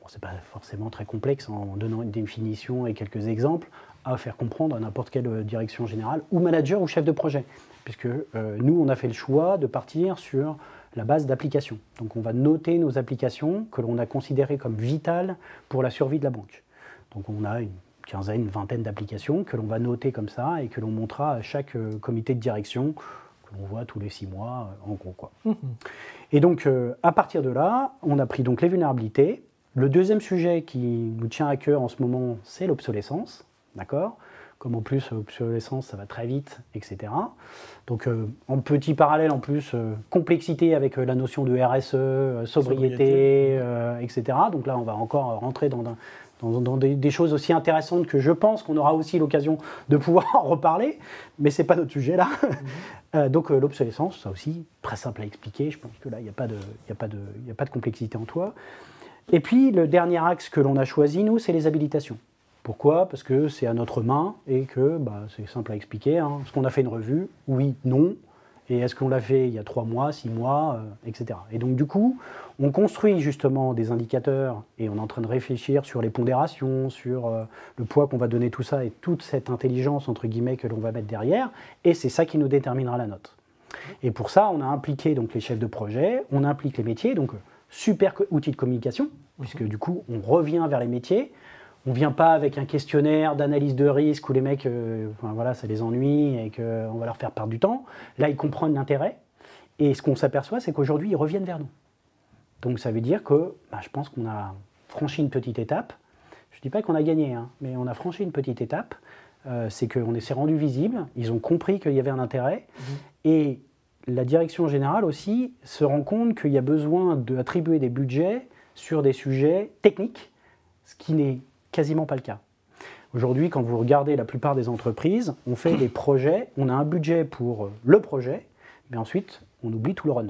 Bon, ce n'est pas forcément très complexe en donnant une définition et quelques exemples à faire comprendre à n'importe quelle direction générale ou manager ou chef de projet. Puisque nous, on a fait le choix de partir sur la base d'applications. Donc on va noter nos applications que l'on a considérées comme vitales pour la survie de la banque. Donc on a une quinzaine, une vingtaine d'applications que l'on va noter comme ça et que l'on montrera à chaque comité de direction que l'on voit tous les 6 mois, en gros, quoi. Et donc à partir de là, on a pris donc les vulnérabilités. Le deuxième sujet qui nous tient à cœur en ce moment, c'est l'obsolescence. D'accord ? Comme en plus, l'obsolescence, ça va très vite, etc. Donc, en petit parallèle, en plus, complexité avec la notion de RSE, sobriété. Etc. Donc là, on va encore rentrer dans des choses aussi intéressantes que je pense qu'on aura aussi l'occasion de pouvoir en reparler, mais ce n'est pas notre sujet là. Donc, l'obsolescence, ça aussi, très simple à expliquer. Je pense que là, il n'y a pas de complexité en toi. Et puis, le dernier axe que l'on a choisi, nous, c'est les habilitations. Pourquoi ? Parce que c'est à notre main et que c'est simple à expliquer. Est-ce qu'on a fait une revue ? Oui, non. Et est-ce qu'on l'a fait il y a 3 mois, 6 mois, etc. Et donc du coup, on construit justement des indicateurs et on est en train de réfléchir sur les pondérations, sur le poids qu'on va donner tout ça et toute cette intelligence entre guillemets que l'on va mettre derrière. Et c'est ça qui nous déterminera la note. Et pour ça, on a impliqué donc les chefs de projet, on implique les métiers, donc super outil de communication, puisque du coup, on revient vers les métiers. On ne vient pas avec un questionnaire d'analyse de risque où les mecs, ça les ennuie et qu'on va leur faire perdre du temps. Là, ils comprennent l'intérêt. Et ce qu'on s'aperçoit, c'est qu'aujourd'hui, ils reviennent vers nous. Donc ça veut dire que je pense qu'on a franchi une petite étape. Je ne dis pas qu'on a gagné, mais on a franchi une petite étape. C'est qu'on s'est rendu visible. Ils ont compris qu'il y avait un intérêt. Et la direction générale aussi se rend compte qu'il y a besoin d'attribuer des budgets sur des sujets techniques, ce qui n'est quasiment pas le cas. Aujourd'hui, quand vous regardez la plupart des entreprises, on fait des projets, on a un budget pour le projet, mais ensuite, on oublie tout le run.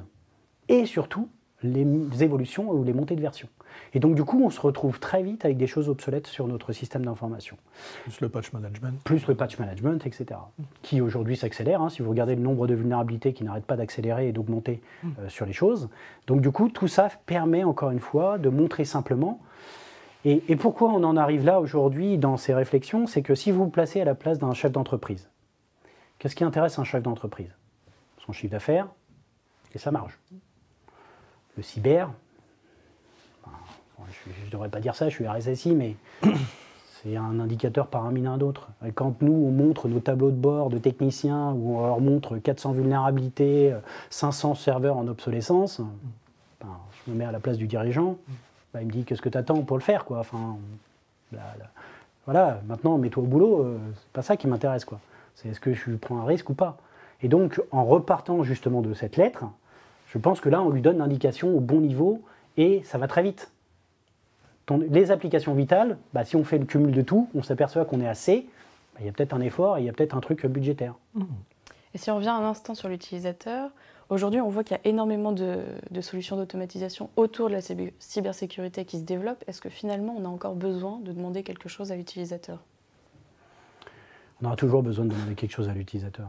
Et surtout, les évolutions ou les montées de version. Et donc, du coup, on se retrouve très vite avec des choses obsolètes sur notre système d'information. Plus le patch management. Plus le patch management, etc. Qui aujourd'hui s'accélère. Si vous regardez le nombre de vulnérabilités qui n'arrêtent pas d'accélérer et d'augmenter sur les choses. Donc, du coup, tout ça permet, encore une fois, de montrer simplement. Et pourquoi on en arrive là aujourd'hui dans ces réflexions, c'est que si vous vous placez à la place d'un chef d'entreprise, qu'est-ce qui intéresse un chef d'entreprise ? Son chiffre d'affaires et sa marge. Le cyber, je ne devrais pas dire ça, je suis RSSI, mais c'est un indicateur parmi un d'autres. Et quand nous, on montre nos tableaux de bord de techniciens, où on leur montre 400 vulnérabilités, 500 serveurs en obsolescence, je me mets à la place du dirigeant. Il me dit qu'est-ce que tu attends pour le faire, quoi. Voilà, maintenant mets-toi au boulot, c'est pas ça qui m'intéresse, quoi. C'est est-ce que je prends un risque ou pas. Et donc en repartant justement de cette lettre, je pense que là on lui donne l'indication au bon niveau et ça va très vite. Les applications vitales, si on fait le cumul de tout, on s'aperçoit qu'on est assez, il y a peut-être un effort et il y a peut-être un truc budgétaire. Et si on revient un instant sur l'utilisateur, aujourd'hui, on voit qu'il y a énormément de solutions d'automatisation autour de la cybersécurité qui se développent. Est-ce que finalement, on a encore besoin de demander quelque chose à l'utilisateur ? On aura toujours besoin de demander quelque chose à l'utilisateur.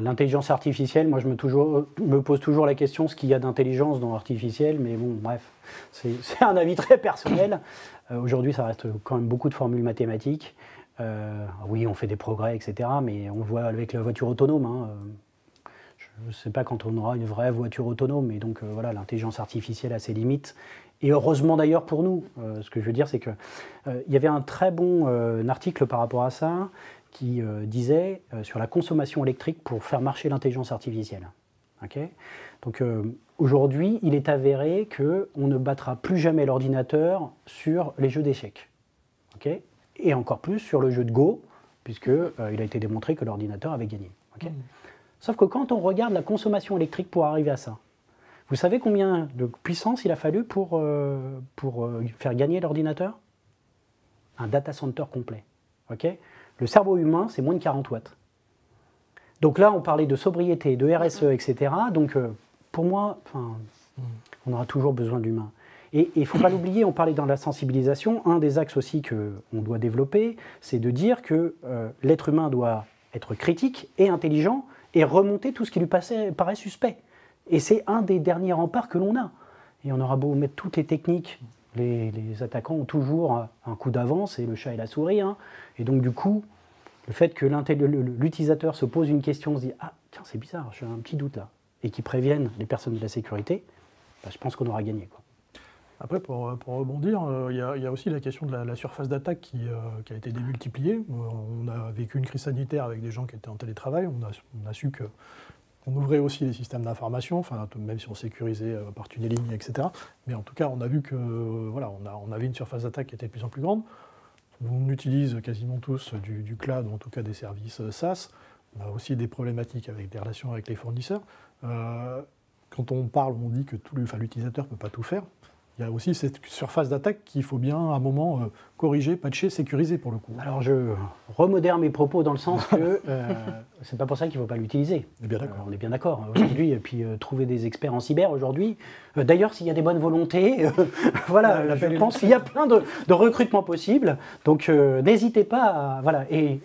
L'intelligence artificielle, moi, je me pose toujours la question, ce qu'il y a d'intelligence dans l'artificiel, mais bon, bref, c'est un avis très personnel. Aujourd'hui, ça reste quand même beaucoup de formules mathématiques. Oui, on fait des progrès, etc., mais on le voit avec la voiture autonome. Je ne sais pas quand on aura une vraie voiture autonome, mais donc voilà, l'intelligence artificielle a ses limites. Et heureusement d'ailleurs pour nous. Ce que je veux dire, c'est qu'il y avait un très bon article par rapport à ça qui disait sur la consommation électrique pour faire marcher l'intelligence artificielle. Okay, donc aujourd'hui, il est avéré qu'on ne battra plus jamais l'ordinateur sur les jeux d'échecs. Okay, et encore plus sur le jeu de Go, puisqu'il a été démontré que l'ordinateur avait gagné. Okay. Sauf que quand on regarde la consommation électrique pour arriver à ça, vous savez combien de puissance il a fallu pour faire gagner l'ordinateur? Un data center complet. Okay. Le cerveau humain, c'est moins de 40 watts. Donc là, on parlait de sobriété, de RSE, etc. Donc pour moi, on aura toujours besoin d'humains. Et il ne faut pas l'oublier, on parlait dans la sensibilisation, un des axes aussi qu'on doit développer, c'est de dire que l'être humain doit être critique et intelligent et remonter tout ce qui lui paraît suspect. Et c'est un des derniers remparts que l'on a. Et on aura beau mettre toutes les techniques, les attaquants ont toujours un coup d'avance, et le chat et la souris. Hein. Et donc du coup, le fait que l'utilisateur se pose une question, se dit « Ah, tiens, c'est bizarre, j'ai un petit doute là », et qu'il prévienne les personnes de la sécurité, je pense qu'on aura gagné, quoi. Après, pour rebondir, il y a aussi la question de la surface d'attaque qui a été démultipliée. On a vécu une crise sanitaire avec des gens qui étaient en télétravail. On a su qu'on ouvrait aussi les systèmes d'information, même si on sécurisait par tunneling, etc. Mais en tout cas, on a vu que on avait une surface d'attaque qui était de plus en plus grande. On utilise quasiment tous du cloud, ou en tout cas des services SaaS. On a aussi des problématiques avec des relations avec les fournisseurs. Quand on parle, on dit que l'utilisateur ne peut pas tout faire. Il y a aussi cette surface d'attaque qu'il faut bien, à un moment, corriger, patcher, sécuriser pour le coup. Alors je remodère mes propos dans le sens que c'est pas pour ça qu'il ne faut pas l'utiliser. On est bien d'accord. On est bien d'accord. Aujourd'hui, et puis trouver des experts en cyber aujourd'hui. D'ailleurs, s'il y a des bonnes volontés, voilà, je pense qu'il y a plein de recrutements possibles. Donc n'hésitez pas à, voilà. Et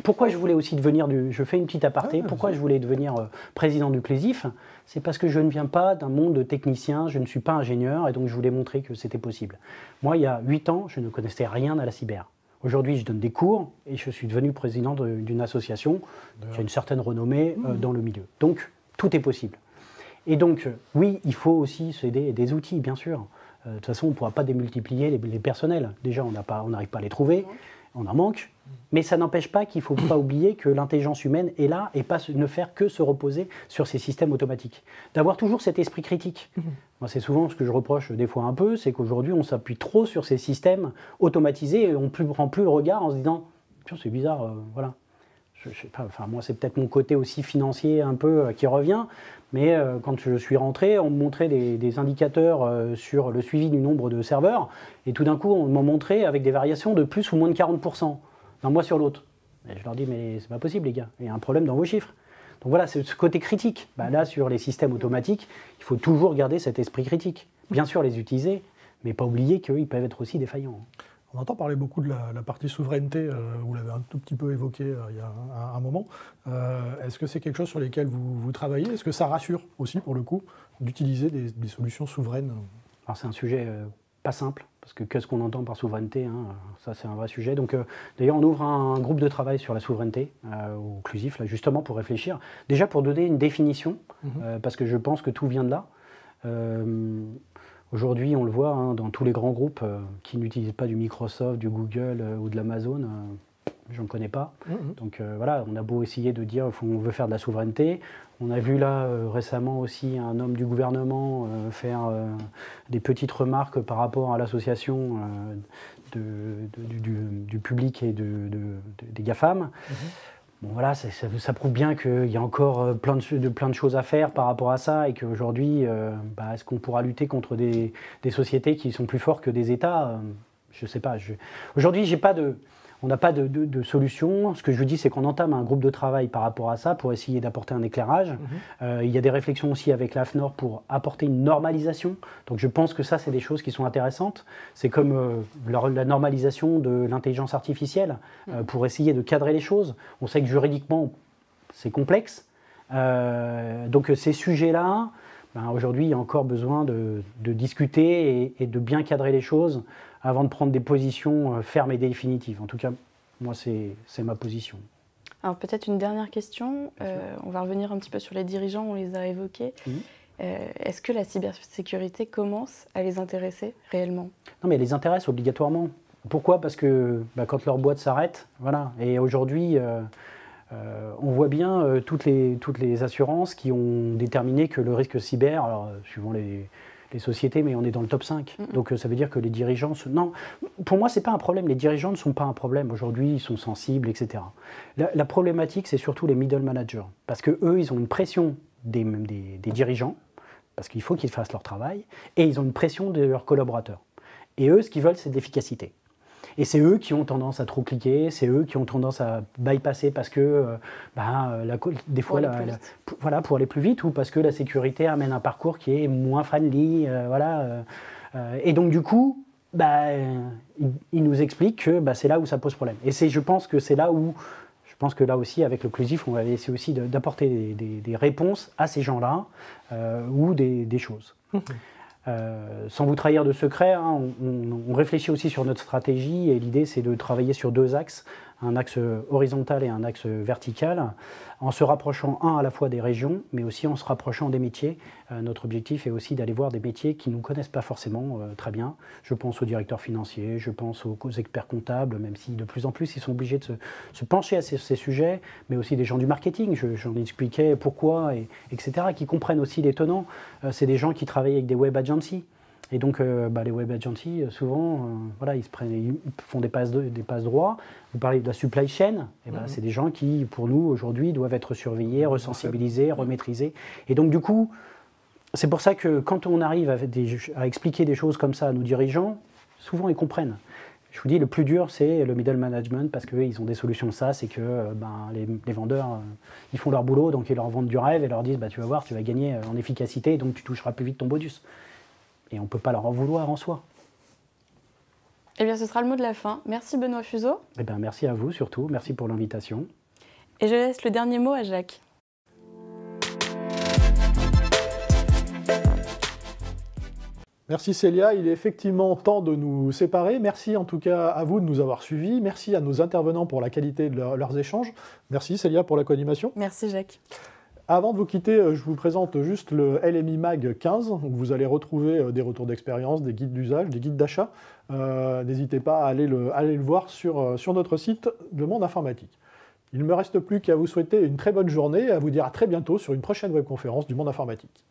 pourquoi je voulais aussi devenir je fais une petite aparté, pourquoi je voulais devenir président du Clésif, c'est parce que je ne viens pas d'un monde de techniciens, je ne suis pas ingénieur, et donc je voulais montrer que c'était possible. Moi, il y a 8 ans, je ne connaissais rien à la cyber. Aujourd'hui, je donne des cours, et je suis devenu président d'une association qui a une certaine renommée dans le milieu. Donc, tout est possible. Et donc, oui, il faut aussi s'aider des outils, bien sûr. De toute façon, on ne pourra pas démultiplier les personnels. Déjà, on n'arrive pas à les trouver. On en manque, mais ça n'empêche pas qu'il ne faut pas oublier que l'intelligence humaine est là et pas ne faire que se reposer sur ces systèmes automatiques. D'avoir toujours cet esprit critique. Moi, c'est souvent ce que je reproche des fois un peu, c'est qu'aujourd'hui, on s'appuie trop sur ces systèmes automatisés et on ne prend plus le regard en se disant « Tiens, c'est bizarre, voilà ». Je sais pas, moi, c'est peut-être mon côté aussi financier un peu qui revient, mais quand je suis rentré, on me montrait des indicateurs sur le suivi du nombre de serveurs, et tout d'un coup, on m'en montrait avec des variations de plus ou moins de 40% d'un mois sur l'autre. Et je leur dis, mais c'est pas possible, les gars, il y a un problème dans vos chiffres. Donc voilà, c'est ce côté critique. Là, sur les systèmes automatiques, il faut toujours garder cet esprit critique. Bien sûr, les utiliser, mais pas oublier qu'ils peuvent être aussi défaillants. On entend parler beaucoup de la partie souveraineté, vous l'avez un tout petit peu évoqué il y a un moment. Est-ce que c'est quelque chose sur lequel vous travaillez? Est-ce que ça rassure aussi, pour le coup, d'utiliser des solutions souveraines? Alors c'est un sujet pas simple, parce que qu'est-ce qu'on entend par souveraineté, hein, ça c'est un vrai sujet. Donc d'ailleurs on ouvre un groupe de travail sur la souveraineté au Clusif, là, justement pour réfléchir, déjà pour donner une définition, parce que je pense que tout vient de là. Aujourd'hui, on le voit hein, dans tous les grands groupes qui n'utilisent pas du Microsoft, du Google ou de l'Amazon, j'en connais pas. Donc voilà, on a beau essayer de dire qu'on veut faire de la souveraineté. On a vu là récemment aussi un homme du gouvernement faire des petites remarques par rapport à l'association du public et des GAFAM. Bon, voilà, ça prouve bien qu'il y a encore plein de choses à faire par rapport à ça et qu'aujourd'hui, est-ce qu'on pourra lutter contre des sociétés qui sont plus fortes que des États? Je ne sais pas. Aujourd'hui, on n'a pas de solution. Ce que je vous dis, c'est qu'on entame un groupe de travail par rapport à ça pour essayer d'apporter un éclairage. Il y a des réflexions aussi avec l'AFNOR pour apporter une normalisation. Donc je pense que ça, c'est des choses qui sont intéressantes. C'est comme la normalisation de l'intelligence artificielle pour essayer de cadrer les choses. On sait que juridiquement, c'est complexe. Donc ces sujets-là, aujourd'hui, il y a encore besoin de discuter et de bien cadrer les choses avant de prendre des positions fermes et définitives. En tout cas, moi, c'est ma position. Alors peut-être une dernière question. On va revenir un petit peu sur les dirigeants, on les a évoqués. Est-ce que la cybersécurité commence à les intéresser réellement? Non, mais elle les intéresse obligatoirement. Pourquoi? Parce que quand leur boîte s'arrête, voilà. Et aujourd'hui, on voit bien toutes les assurances qui ont déterminé que le risque cyber, alors suivant les les sociétés, mais on est dans le top 5. Donc ça veut dire que les dirigeants... Non, pour moi, ce n'est pas un problème. Les dirigeants ne sont pas un problème. Aujourd'hui, ils sont sensibles, etc. La problématique, c'est surtout les middle managers. Parce qu'eux, ils ont une pression des dirigeants, parce qu'il faut qu'ils fassent leur travail, et ils ont une pression de leurs collaborateurs. Et eux, ce qu'ils veulent, c'est de l'efficacité. Et c'est eux qui ont tendance à trop cliquer, c'est eux qui ont tendance à bypasser parce que, des fois, voilà, pour aller plus vite ou parce que la sécurité amène un parcours qui est moins friendly. Et donc, du coup, ils nous expliquent que c'est là où ça pose problème. Et je pense que c'est là où, là aussi, avec l'Occlusif, on va essayer aussi d'apporter des réponses à ces gens-là ou des choses. Sans vous trahir de secret, hein, on réfléchit aussi sur notre stratégie et l'idée c'est de travailler sur 2 axes, un axe horizontal et un axe vertical, en se rapprochant à la fois des régions, mais aussi en se rapprochant des métiers. Notre objectif est aussi d'aller voir des métiers qui ne nous connaissent pas forcément très bien. Je pense aux directeurs financiers, je pense aux experts comptables, même si de plus en plus ils sont obligés de se pencher à ces sujets, mais aussi des gens du marketing, j'en expliquais pourquoi, etc., qui comprennent aussi les tenants. C'est des gens qui travaillent avec des web agencies. Et donc, les web agencies, souvent, ils font des passes droits. Vous parlez de la supply chain, c'est des gens qui, pour nous, aujourd'hui, doivent être surveillés, resensibilisés, remaîtrisés. Et donc, du coup, c'est pour ça que quand on arrive à expliquer des choses comme ça à nos dirigeants, souvent, ils comprennent. Je vous dis, le plus dur, c'est le middle management, parce qu'ils ont des solutions de ça, c'est que les vendeurs, ils font leur boulot, donc ils leur vendent du rêve et leur disent, tu vas voir, tu vas gagner en efficacité, donc tu toucheras plus vite ton bonus. Et on ne peut pas leur en vouloir en soi. Eh bien, ce sera le mot de la fin. Merci Benoît Fuseau. Eh bien, merci à vous surtout. Merci pour l'invitation. Et je laisse le dernier mot à Jacques. Merci Célia, il est effectivement temps de nous séparer. Merci en tout cas à vous de nous avoir suivis. Merci à nos intervenants pour la qualité de leurs échanges. Merci Célia pour la co-animation. Merci Jacques. Avant de vous quitter, je vous présente juste le LMI Mag 15, où vous allez retrouver des retours d'expérience, des guides d'usage, des guides d'achat. N'hésitez pas à aller le voir sur notre site Le Monde Informatique. Il ne me reste plus qu'à vous souhaiter une très bonne journée et à vous dire à très bientôt sur une prochaine webconférence du Monde Informatique.